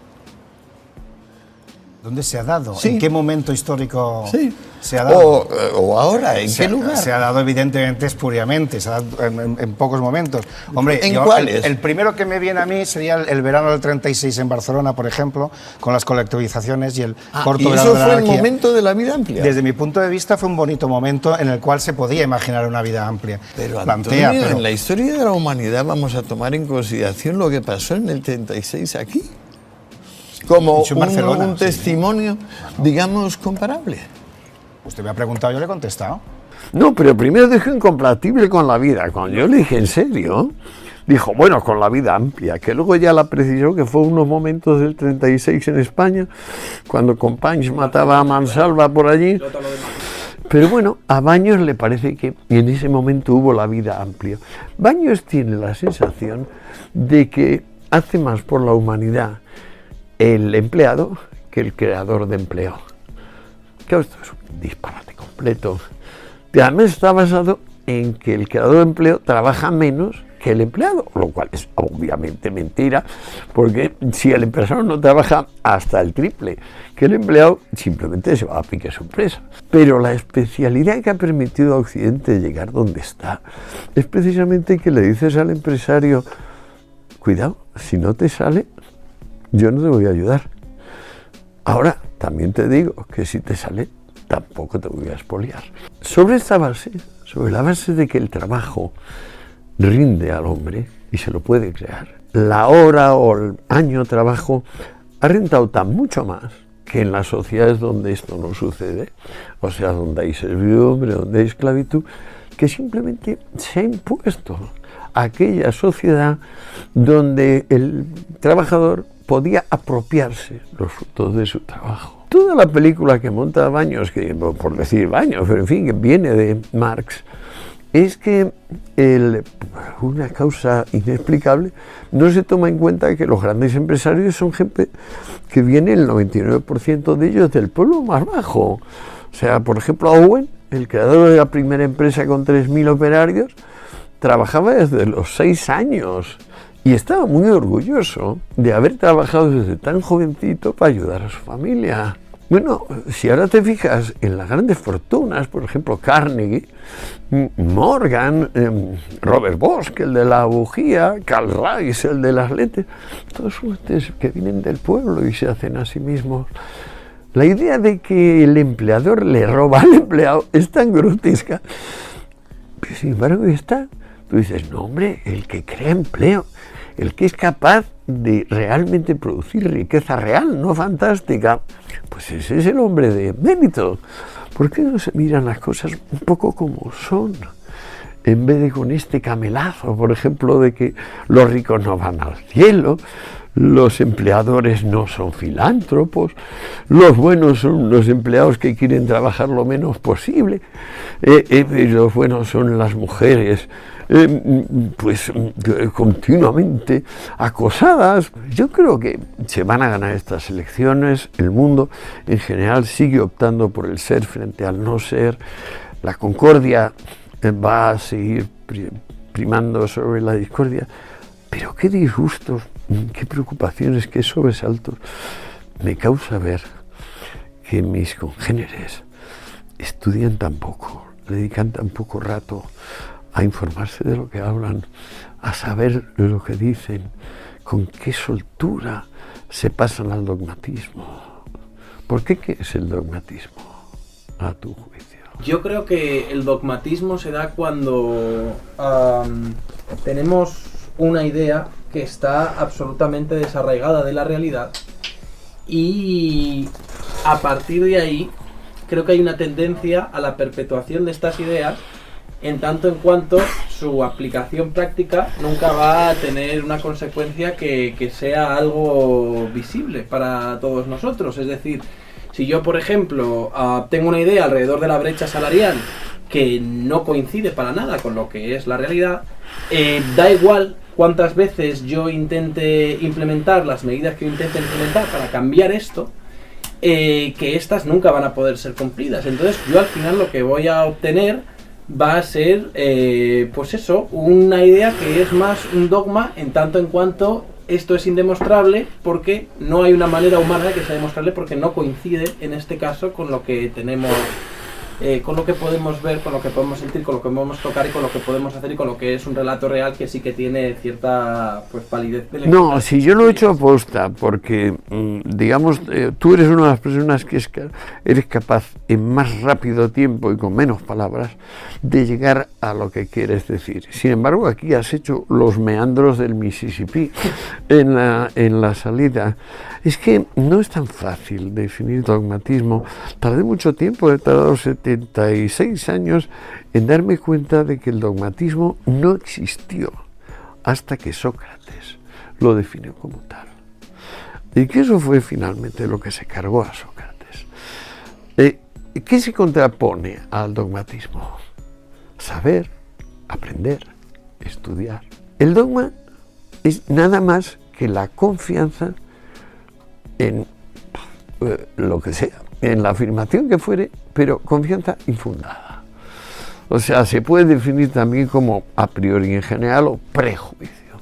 ¿Dónde se ha dado? Sí. ¿En qué momento histórico Sí. se ha dado? O ahora, ¿en qué lugar? Se ha dado evidentemente espuriamente, se ha dado en pocos momentos. Hombre, ¿En cuáles? El primero que me viene a mí sería el verano del 36 en Barcelona, por ejemplo, con las colectivizaciones y el corto ¿y verano eso de la fue el anarquía. momento de la vida amplia? Desde mi punto de vista fue un bonito momento en el cual se podía imaginar una vida amplia. Pero Plantea, Antonio, pero- en la historia de la humanidad vamos a tomar en consideración lo que pasó en el 36 aquí, como Dicho en Barcelona, un sí. testimonio, digamos, comparable. Usted me ha preguntado, yo le he contestado. No, pero primero dijo incompatible con la vida. Cuando yo le dije, ¿en serio? Dijo, bueno, con la vida amplia, que luego ya la precisó que fue unos momentos del 36 en España, cuando Companys mataba a Mansalva por allí. Pero bueno, a Baños le parece que en ese momento hubo la vida amplia. Baños tiene la sensación de que hace más por la humanidad el empleado que el creador de empleo. Claro, esto es un disparate completo. Y además está basado en que el creador de empleo trabaja menos que el empleado, lo cual es obviamente mentira, porque si el empresario no trabaja hasta el triple que el empleado, simplemente se va a pique su empresa. Pero la especialidad que ha permitido a Occidente llegar donde está es precisamente que le dices al empresario, cuidado, si no te sale, yo no te voy a ayudar. Ahora, también te digo que si te sale, tampoco te voy a expoliar. Sobre esta base, sobre la base de que el trabajo rinde al hombre y se lo puede crear, la hora o el año de trabajo ha rentado tan mucho más que en las sociedades donde esto no sucede, o sea, donde hay servidumbre, donde hay esclavitud, que simplemente se ha impuesto aquella sociedad donde el trabajador podía apropiarse los frutos de su trabajo. Toda la película que monta Baños, que por decir Baños, pero en fin, que viene de Marx, es que una causa inexplicable no se toma en cuenta que los grandes empresarios son gente que viene el 99% de ellos del pueblo más bajo. O sea, por ejemplo, Owen, el creador de la primera empresa con 3.000 operarios, trabajaba desde los 6 años y estaba muy orgulloso de haber trabajado desde tan jovencito para ayudar a su familia. Bueno, si ahora te fijas en las grandes fortunas, por ejemplo, Carnegie, Morgan, Robert Bosch, el de la bujía, Carl Rice, el de las lentes, todos son ustedes que vienen del pueblo y se hacen a sí mismos. La idea de que el empleador le roba al empleado es tan grotesca, pero sin embargo está. Tú dices, no hombre, el que crea empleo, el que es capaz de realmente producir riqueza real, no fantástica, pues ese es el hombre de mérito. ¿Por qué no se miran las cosas un poco como son? En vez de con este camelazo, por ejemplo, de que los ricos no van al cielo, los empleadores no son filántropos, los buenos son los empleados que quieren trabajar lo menos posible, los buenos son las mujeres pues continuamente acosadas. Yo creo que se van a ganar estas elecciones, el mundo en general sigue optando por el ser frente al no ser, la concordia va a seguir primando sobre la discordia, pero qué disgustos, qué preocupaciones, qué sobresaltos me causa ver que mis congéneres estudian tan poco, dedican tan poco rato a informarse de lo que hablan, a saber lo que dicen, con qué soltura se pasan al dogmatismo. ¿Por qué? ¿Qué es el dogmatismo, a tu juicio? Yo creo que el dogmatismo se da cuando tenemos una idea que está absolutamente desarraigada de la realidad y a partir de ahí creo que hay una tendencia a la perpetuación de estas ideas, en tanto en cuanto su aplicación práctica nunca va a tener una consecuencia que sea algo visible para todos nosotros. Es decir, si yo, por ejemplo, tengo una idea alrededor de la brecha salarial que no coincide para nada con lo que es la realidad, da igual cuántas veces yo intente implementar las medidas que yo intente implementar para cambiar esto, que estas nunca van a poder ser cumplidas. Entonces yo al final lo que voy a obtener va a ser, pues eso, una idea que es más un dogma, en tanto en cuanto esto es indemostrable, porque no hay una manera humana de que sea demostrable, porque no coincide en este caso con lo que tenemos, con lo que podemos ver, con lo que podemos sentir, con lo que podemos tocar y con lo que podemos hacer y con lo que es un relato real que sí que tiene cierta pues validez. No, si yo lo he hecho aposta, porque digamos, tú eres una de las personas que eres capaz en más rápido tiempo y con menos palabras de llegar a lo que quieres decir. Sin embargo, aquí has hecho los meandros del Mississippi en la salida. Es que no es tan fácil definir dogmatismo. Tardé mucho tiempo, he tardado 76 años en darme cuenta de que el dogmatismo no existió hasta que Sócrates lo definió como tal. Y que eso fue finalmente lo que se cargó a Sócrates. ¿Qué se contrapone al dogmatismo? Saber, aprender, estudiar. El dogma es nada más que la confianza en lo que sea, en la afirmación que fuere, pero confianza infundada. O sea, se puede definir también como a priori en general o prejuicio.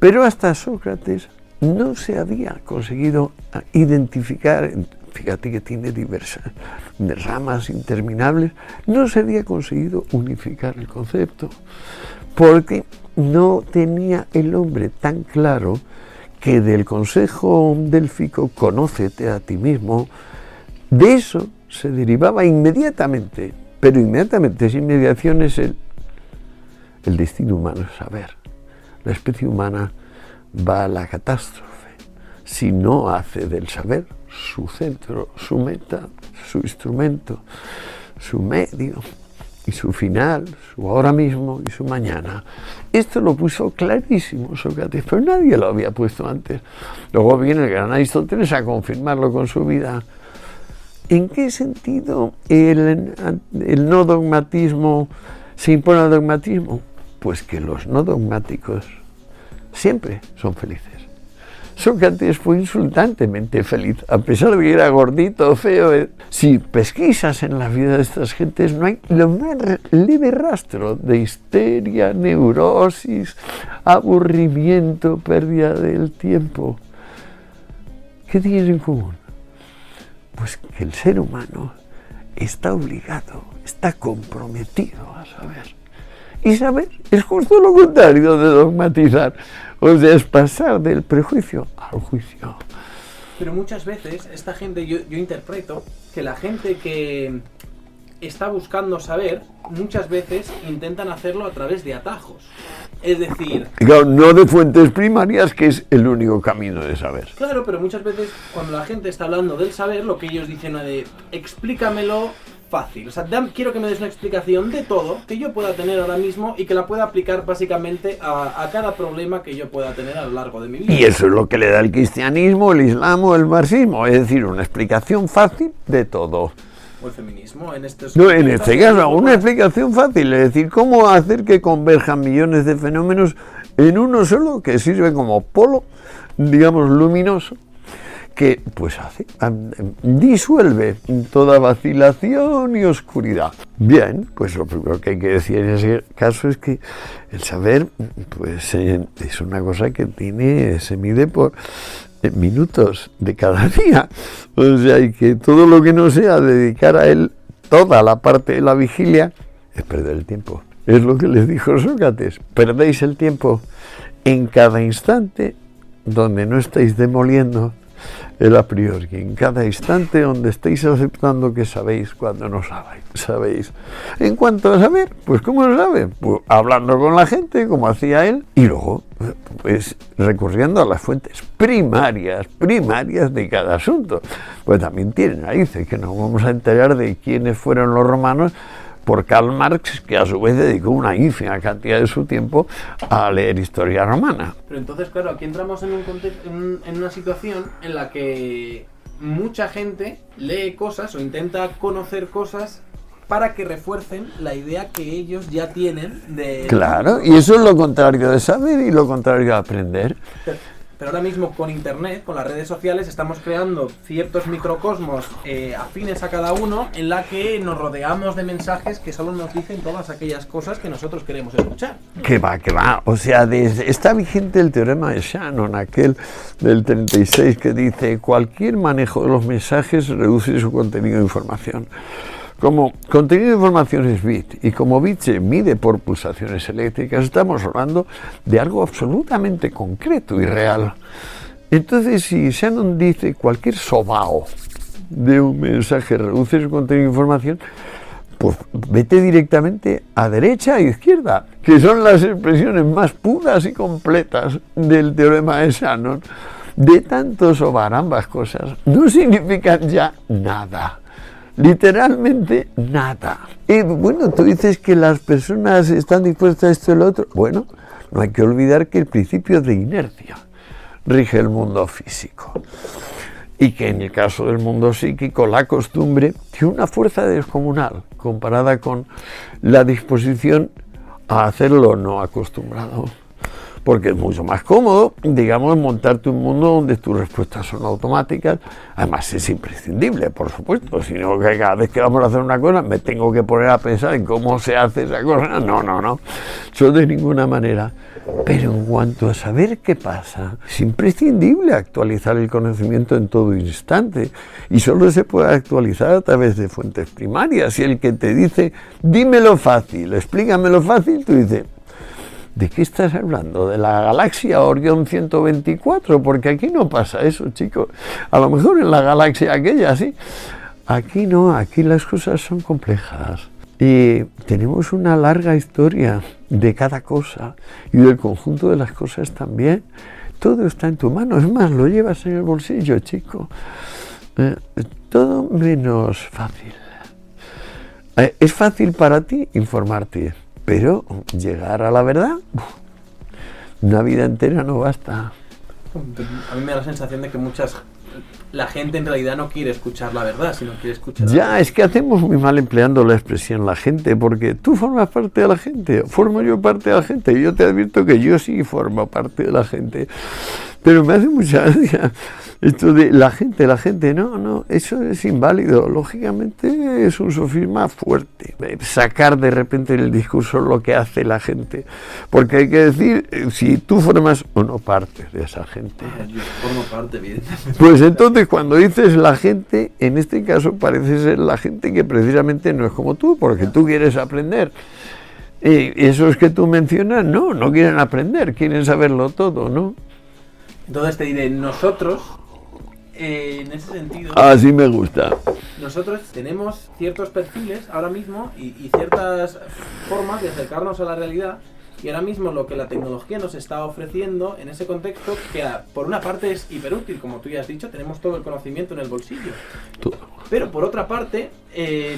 Pero hasta Sócrates no se había conseguido identificar, fíjate que tiene diversas ramas interminables, no se había conseguido unificar el concepto, porque no tenía el hombre tan claro que del consejo délfico, conócete a ti mismo, de eso se derivaba inmediatamente, pero inmediatamente, sin mediaciones, el destino humano, es saber. La especie humana va a la catástrofe si no hace del saber su centro, su meta, su instrumento, su medio y su final, su ahora mismo y su mañana. Esto lo puso clarísimo Sócrates, pero nadie lo había puesto antes. Luego viene el gran Aristóteles a confirmarlo con su vida. ¿En qué sentido el no dogmatismo se impone al dogmatismo? Pues que los no dogmáticos siempre son felices. Sócrates fue insultantemente feliz, a pesar de que era gordito, feo. Si pesquisas en la vida de estas gentes, no hay lo más leve rastro de histeria, neurosis, aburrimiento, pérdida del tiempo. ¿Qué tienen en común? Pues que el ser humano está obligado, está comprometido a saber. Y saber es justo lo contrario de dogmatizar. O sea, es pasar del prejuicio al juicio. Pero muchas veces esta gente, yo interpreto que la gente que está buscando saber, muchas veces intentan hacerlo a través de atajos. Es decir... Claro, no de fuentes primarias, que es el único camino de saber. Claro, pero muchas veces cuando la gente está hablando del saber, lo que ellos dicen es de explícamelo fácil. O sea, quiero que me des una explicación de todo que yo pueda tener ahora mismo y que la pueda aplicar básicamente a cada problema que yo pueda tener a lo largo de mi vida. Y eso es lo que le da el cristianismo, el islam o el marxismo, es decir, una explicación fácil de todo. O el feminismo, en este caso, una explicación fácil, es decir, cómo hacer que converjan millones de fenómenos en uno solo que sirve como polo, digamos, luminoso, que pues disuelve toda vacilación y oscuridad. Bien, pues lo primero que hay que decir en ese caso es que el saber pues es una cosa que se mide por minutos de cada día, o sea, y que todo lo que no sea dedicar a él toda la parte de la vigilia es perder el tiempo. Es lo que les dijo Sócrates: perdéis el tiempo en cada instante donde no estáis demoliendo el a priori, en cada instante donde estéis aceptando que sabéis cuando no sabéis. En cuanto a saber, pues ¿cómo lo sabe? Pues hablando con la gente, como hacía él, y luego pues recurriendo a las fuentes primarias de cada asunto. Pues también tienen narices, que nos vamos a enterar de quiénes fueron los romanos por Karl Marx, que a su vez dedicó una ínfima cantidad de su tiempo a leer historia romana. Pero entonces, claro, aquí entramos en una situación en la que mucha gente lee cosas o intenta conocer cosas para que refuercen la idea que ellos ya tienen de... Claro, y eso es lo contrario de saber y lo contrario de aprender. Pero ahora mismo con internet, con las redes sociales, estamos creando ciertos microcosmos afines a cada uno, en la que nos rodeamos de mensajes que solo nos dicen todas aquellas cosas que nosotros queremos escuchar. Que va. O sea, está vigente el teorema de Shannon, aquel del 36, que dice: cualquier manejo de los mensajes reduce su contenido de información. Como contenido de información es bit, y como bit se mide por pulsaciones eléctricas, estamos hablando de algo absolutamente concreto y real. Entonces, si Shannon dice cualquier sobao de un mensaje reduce su contenido de información, pues vete directamente a derecha e izquierda, que son las expresiones más puras y completas del teorema de Shannon. De tanto sobar ambas cosas, no significan ya nada. Literalmente nada. Y bueno, tú dices que las personas están dispuestas a esto y lo otro. Bueno, no hay que olvidar que el principio de inercia rige el mundo físico. Y que en el caso del mundo psíquico, la costumbre tiene una fuerza descomunal comparada con la disposición a hacerlo no acostumbrado. Porque es mucho más cómodo, digamos, montarte un mundo donde tus respuestas son automáticas. Además es imprescindible, por supuesto, sino que cada vez que vamos a hacer una cosa me tengo que poner a pensar en cómo se hace esa cosa. No, eso de ninguna manera. Pero en cuanto a saber qué pasa, es imprescindible actualizar el conocimiento en todo instante, y solo se puede actualizar a través de fuentes primarias. Y el que te dice, dímelo fácil, explícamelo fácil, tú dices, ¿de qué estás hablando? ¿De la galaxia Orión 124? Porque aquí no pasa eso, chicos. A lo mejor en la galaxia aquella, sí. Aquí no, aquí las cosas son complejas. Y tenemos una larga historia de cada cosa y del conjunto de las cosas también. Todo está en tu mano. Es más, lo llevas en el bolsillo, chico. Todo menos fácil. Es fácil para ti informarte. Pero llegar a la verdad, una vida entera no basta. A mí me da la sensación de que la gente en realidad no quiere escuchar la verdad, sino quiere escuchar... Ya, es que hacemos muy mal empleando la expresión la gente, porque tú formas parte de la gente, formo yo parte de la gente, y yo te advierto que yo sí formo parte de la gente. Pero me hace mucha gracia esto de la gente, no, eso es inválido. Lógicamente es un sofisma fuerte, sacar de repente del discurso lo que hace la gente, porque hay que decir si tú formas o no parte de esa gente. Yo formo parte, evidentemente. Pues entonces cuando dices la gente, en este caso parece ser la gente que precisamente no es como tú, porque tú quieres aprender. Y esos que tú mencionas, no quieren aprender, quieren saberlo todo, ¿no? Entonces te diré, nosotros, en ese sentido... Así me gusta. Nosotros tenemos ciertos perfiles ahora mismo y ciertas formas de acercarnos a la realidad, y ahora mismo lo que la tecnología nos está ofreciendo en ese contexto, que por una parte es hiperútil, como tú ya has dicho, tenemos todo el conocimiento en el bolsillo. Pero por otra parte,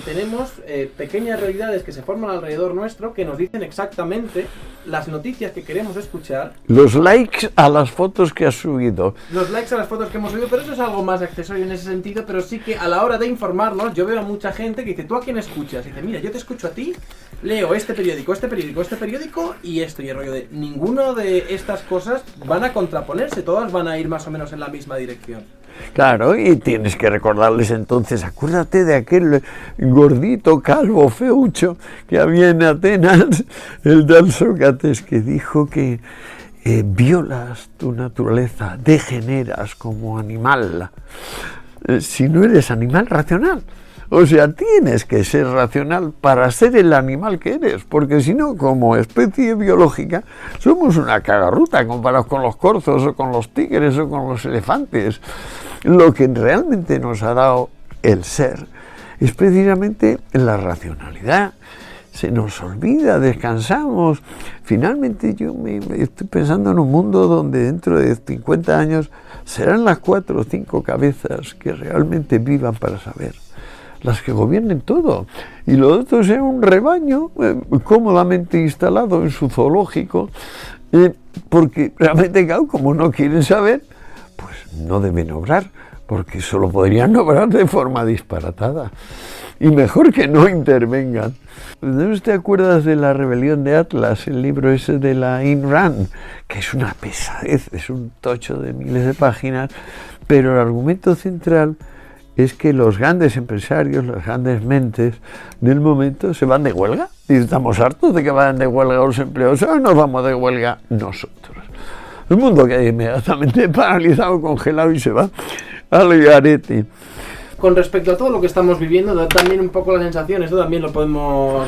tenemos pequeñas realidades que se forman alrededor nuestro que nos dicen exactamente las noticias que queremos escuchar. Los likes a las fotos que has subido. Los likes a las fotos que hemos subido, pero eso es algo más accesorio en ese sentido, pero sí que a la hora de informarnos, yo veo a mucha gente que dice, ¿tú a quién escuchas? Y dice, mira, yo te escucho a ti, leo este periódico, y esto, y el rollo de ninguno de estas cosas van a contraponerse, todas van a ir más o menos en la misma dirección. Claro, y tienes que recordarles entonces, acuérdate de aquel gordito, calvo, feucho que había en Atenas, el tal Sócrates, que dijo que violas tu naturaleza, degeneras como animal, si no eres animal racional. O sea, tienes que ser racional para ser el animal que eres, porque si no, como especie biológica, somos una cagarruta comparados con los corzos o con los tigres o con los elefantes. lo que realmente nos ha dado el ser es precisamente la racionalidad. Se nos olvida, descansamos. Finalmente yo me estoy pensando en un mundo donde dentro de 50 años serán las 4 o 5 cabezas que realmente vivan para saber, las que gobiernen todo, y lo otro será un rebaño cómodamente instalado en su zoológico, porque realmente, claro, como no quieren saber, pues no deben obrar, porque solo podrían obrar de forma disparatada, y mejor que no intervengan. ¿No te acuerdas de La rebelión de Atlas, el libro ese de la Ayn Rand? Que es una pesadez, es un tocho de miles de páginas, pero el argumento central es que los grandes empresarios, las grandes mentes del momento se van de huelga, y estamos hartos de que vayan de huelga los empleados. Ahora nos vamos de huelga nosotros. El mundo queda inmediatamente paralizado, congelado, y se va al garete. Con respecto a todo lo que estamos viviendo, da también un poco la sensación, esto también lo podemos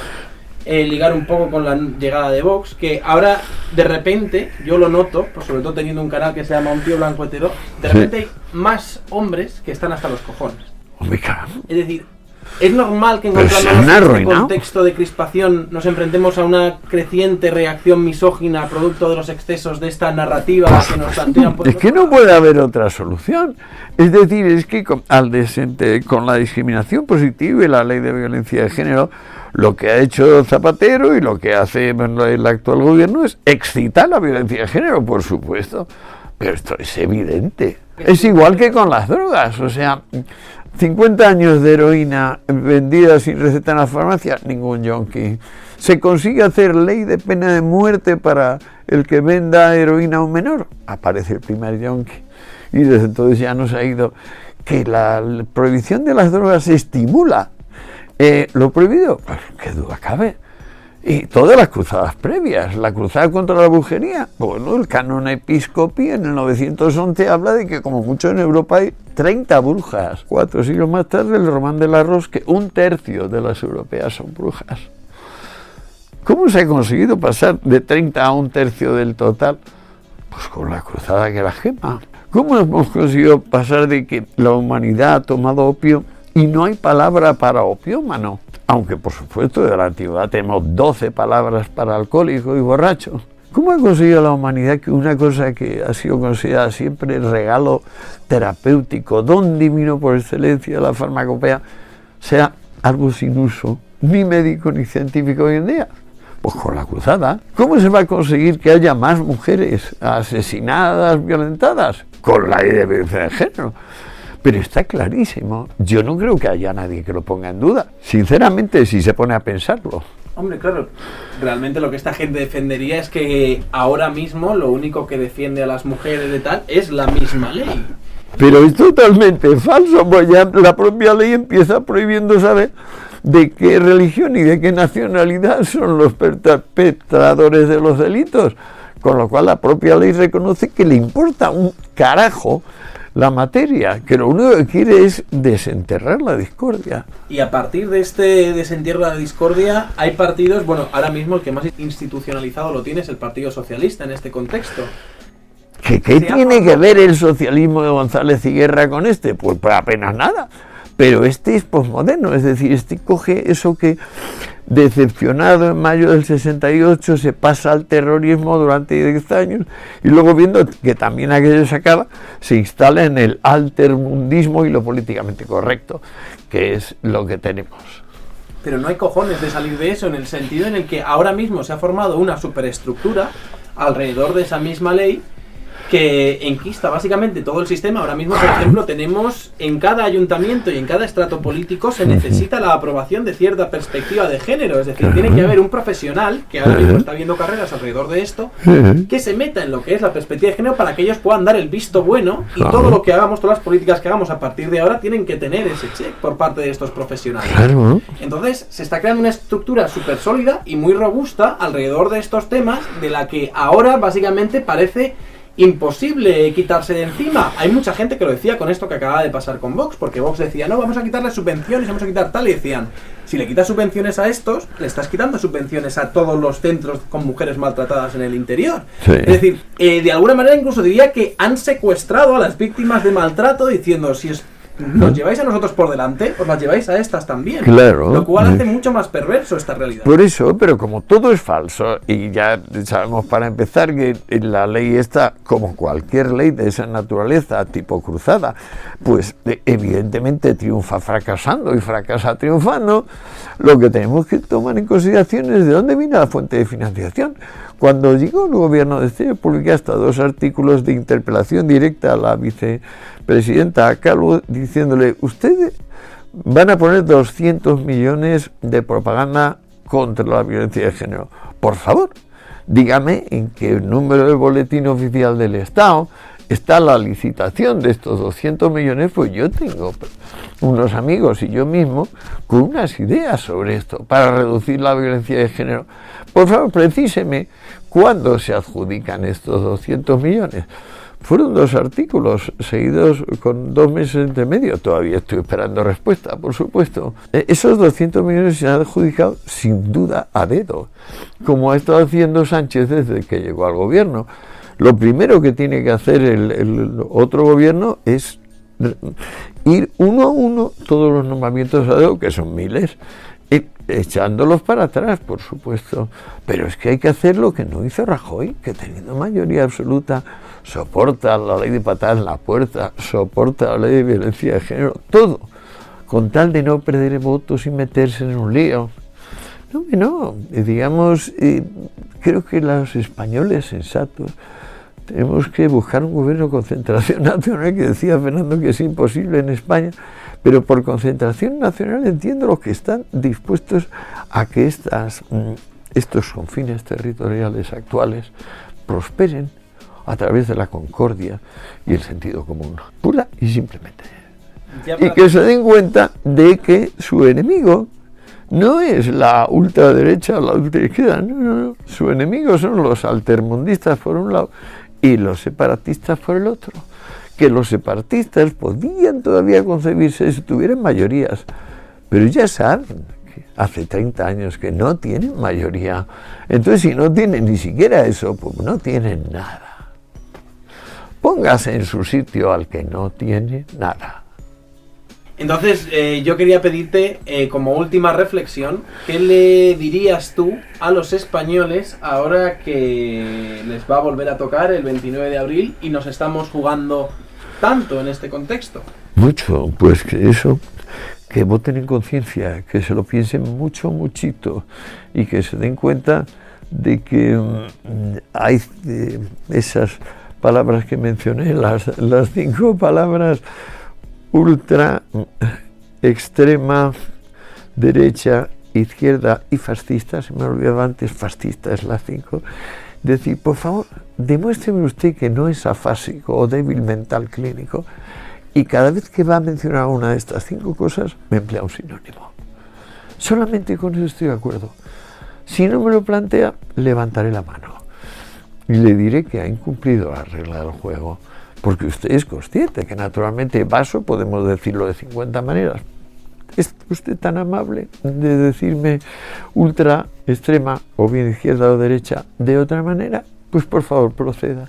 ligar un poco con la llegada de Vox, que ahora de repente, yo lo noto, pues sobre todo teniendo un canal que se llama Un Tío Blanco Hetero, de repente hay más hombres que están hasta los cojones. Es decir, es normal que encontrándonos en este contexto de crispación nos enfrentemos a una creciente reacción misógina producto de los excesos de esta narrativa que nos plantean. Es que no puede haber otra solución. Es decir, es que con la discriminación positiva y la ley de violencia de género, lo que ha hecho Zapatero y lo que hace el actual gobierno es excitar la violencia de género, por supuesto. Pero esto es evidente. Es igual que con las drogas, o sea, 50 años de heroína vendida sin receta en la farmacia, ningún yonki. Se consigue hacer ley de pena de muerte para el que venda heroína a un menor, aparece el primer yonki. Y desde entonces ya nos ha ido que la prohibición de las drogas estimula lo prohibido, pues qué duda cabe. Y todas las cruzadas previas, la cruzada contra la brujería, bueno, el canon Episcopi en el 911 habla de que como mucho en Europa hay 30 brujas. 4 siglos más tarde el Román del Arroz, que 1/3 de las europeas son brujas. ¿Cómo se ha conseguido pasar de 30 a 1/3 del total? Pues con la cruzada que la gema. ¿Cómo hemos conseguido pasar de que la humanidad ha tomado opio y no hay palabra para opiómano? Aunque, por supuesto, de la antigüedad tenemos 12 palabras para alcohólico y borracho. ¿Cómo ha conseguido la humanidad que una cosa que ha sido considerada siempre regalo terapéutico, don divino por excelencia, la farmacopea, sea algo sin uso, ni médico ni científico hoy en día? Pues con la cruzada. ¿Cómo se va a conseguir que haya más mujeres asesinadas, violentadas? Con la ley de violencia de género. Pero está clarísimo. Yo no creo que haya nadie que lo ponga en duda. Sinceramente, si se pone a pensarlo. Hombre, claro. Realmente lo que esta gente defendería es que ahora mismo lo único que defiende a las mujeres de tal es la misma ley. Pero es totalmente falso, pues ya la propia ley empieza prohibiendo saber de qué religión y de qué nacionalidad son los perpetradores de los delitos. Con lo cual la propia ley reconoce que le importa un carajo la materia, que lo único que quiere es desenterrar la discordia. Y a partir de este desentierro de la discordia hay partidos, bueno, ahora mismo el que más institucionalizado lo tiene es el Partido Socialista en este contexto. ¿Qué tiene que ver el socialismo de González y Guerra con este? Pues apenas nada. Pero este es posmoderno, es decir, este coge eso que, decepcionado en mayo del 68, se pasa al terrorismo durante 10 años y luego, viendo que también aquello se acaba, se instala en el altermundismo y lo políticamente correcto, que es lo que tenemos. Pero no hay cojones de salir de eso, en el sentido en el que ahora mismo se ha formado una superestructura alrededor de esa misma ley que enquista básicamente todo el sistema. Ahora mismo, por ejemplo, tenemos en cada ayuntamiento y en cada estrato político se necesita la aprobación de cierta perspectiva de género, es decir, tiene que haber un profesional que ahora mismo está viendo carreras alrededor de esto, que se meta en lo que es la perspectiva de género para que ellos puedan dar el visto bueno, y todo lo que hagamos, todas las políticas que hagamos a partir de ahora tienen que tener ese check por parte de estos profesionales. Entonces se está creando una estructura súper sólida y muy robusta alrededor de estos temas, de la que ahora básicamente parece imposible quitarse de encima. Hay mucha gente que lo decía con esto que acaba de pasar con Vox, porque Vox decía, no, vamos a quitarle subvenciones, vamos a quitar tal, y decían, si le quitas subvenciones a estos, le estás quitando subvenciones a todos los centros con mujeres maltratadas en el interior. Sí. Es decir, de alguna manera incluso diría que han secuestrado a las víctimas de maltrato diciendo, si nos lleváis a nosotros por delante, os las lleváis a estas también. Claro. Lo cual hace mucho más perverso esta realidad. Por eso, pero como todo es falso, y ya sabemos para empezar que la ley está, como cualquier ley de esa naturaleza, tipo cruzada, pues evidentemente triunfa fracasando y fracasa triunfando, lo que tenemos que tomar en consideración es de dónde viene la fuente de financiación. Cuando llegó el gobierno de este, publiqué hasta 2 artículos de interpelación directa a la vicepresidenta Calvo diciéndole, ustedes van a poner 200 millones de propaganda contra la violencia de género. Por favor, dígame en qué número del boletín oficial del Estado está la licitación de estos 200 millones, pues yo tengo unos amigos y yo mismo con unas ideas sobre esto para reducir la violencia de género. Por favor, precíseme cuándo se adjudican estos 200 millones. Fueron 2 artículos seguidos con 2 meses entre medio. Todavía estoy esperando respuesta, por supuesto. Esos 200 millones se han adjudicado sin duda a dedo, como ha estado haciendo Sánchez desde que llegó al gobierno. Lo primero que tiene que hacer el otro gobierno es ir uno a uno todos los nombramientos a dedo, que son miles, echándolos para atrás, por supuesto. Pero es que hay que hacer lo que no hizo Rajoy, que teniendo mayoría absoluta soporta la ley de patadas en la puerta, soporta la ley de violencia de género, todo, con tal de no perder votos y meterse en un lío. No, digamos, creo que los españoles sensatos tenemos que buscar un gobierno de concentración nacional, que decía Fernando que es imposible en España, pero por concentración nacional entiendo los que están dispuestos a que estos confines territoriales actuales prosperen a través de la concordia y el sentido común, pura y simplemente. Y que se den cuenta de que su enemigo no es la ultraderecha o la ultraizquierda, no. Su enemigo son los altermundistas por un lado y los separatistas por el otro. Que los separatistas podían todavía concebirse si tuvieran mayorías, pero ya saben que hace 30 años que no tienen mayoría. Entonces, si no tienen ni siquiera eso, pues no tienen nada. Póngase en su sitio al que no tiene nada. Entonces, yo quería pedirte, como última reflexión, ¿qué le dirías tú a los españoles ahora que les va a volver a tocar el 29 de abril y nos estamos jugando tanto en este contexto? Mucho, pues que voten en conciencia, que se lo piensen muchito y que se den cuenta de que hay esas palabras que mencioné, las 5 palabras: ultra, extrema, derecha, izquierda y fascista. Se me olvidaba antes, fascista es la 5. Decir, por favor, demuéstreme usted que no es afásico o débil mental clínico, y cada vez que va a mencionar una de estas 5 cosas me emplea un sinónimo. Solamente con eso estoy de acuerdo. Si no me lo plantea, levantaré la mano y le diré que ha incumplido la regla del juego, porque usted es consciente que naturalmente vaso podemos decirlo de 50 maneras. ¿Es usted tan amable de decirme ultra, extrema o bien izquierda o derecha de otra manera? Pues por favor proceda.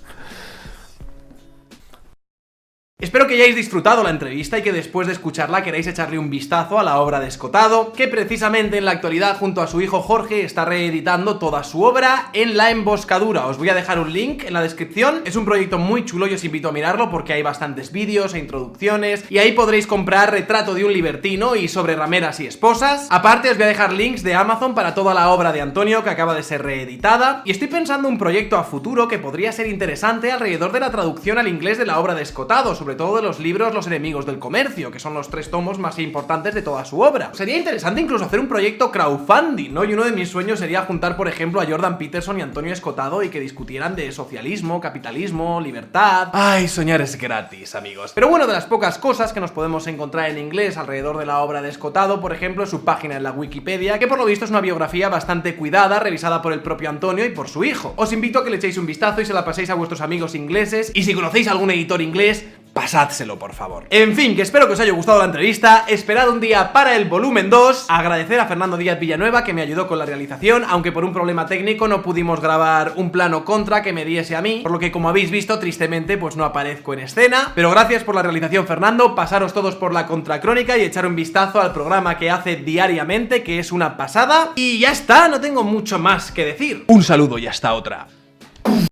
Espero que hayáis disfrutado la entrevista y que después de escucharla queráis echarle un vistazo a la obra de Escotado, que precisamente en la actualidad junto a su hijo Jorge está reeditando toda su obra en La Emboscadura. Os voy a dejar un link en la descripción. Es un proyecto muy chulo y os invito a mirarlo porque hay bastantes vídeos e introducciones y ahí podréis comprar Retrato de un libertino y Sobre rameras y esposas. Aparte os voy a dejar links de Amazon para toda la obra de Antonio que acaba de ser reeditada, y estoy pensando un proyecto a futuro que podría ser interesante alrededor de la traducción al inglés de la obra de Escotado, sobre sobre todo de los libros Los enemigos del comercio, que son los 3 tomos más importantes de toda su obra. Sería interesante incluso hacer un proyecto crowdfunding, ¿no? Y uno de mis sueños sería juntar, por ejemplo, a Jordan Peterson y Antonio Escotado y que discutieran de socialismo, capitalismo, libertad. Ay, soñar es gratis, amigos. Pero bueno, de las pocas cosas que nos podemos encontrar en inglés alrededor de la obra de Escotado, por ejemplo, su página en la Wikipedia, que por lo visto es una biografía bastante cuidada, revisada por el propio Antonio y por su hijo. Os invito a que le echéis un vistazo y se la paséis a vuestros amigos ingleses, y si conocéis a algún editor inglés, pasádselo, por favor. En fin, que espero que os haya gustado la entrevista. Esperad un día para el volumen 2. Agradecer a Fernando Díaz Villanueva, que me ayudó con la realización, aunque por un problema técnico no pudimos grabar un plano contra que me diese a mí, por lo que, como habéis visto, tristemente pues no aparezco en escena. Pero gracias por la realización, Fernando. Pasaros todos por la Contracrónica y echar un vistazo al programa que hace diariamente, que es una pasada. Y ya está, no tengo mucho más que decir. Un saludo y hasta otra.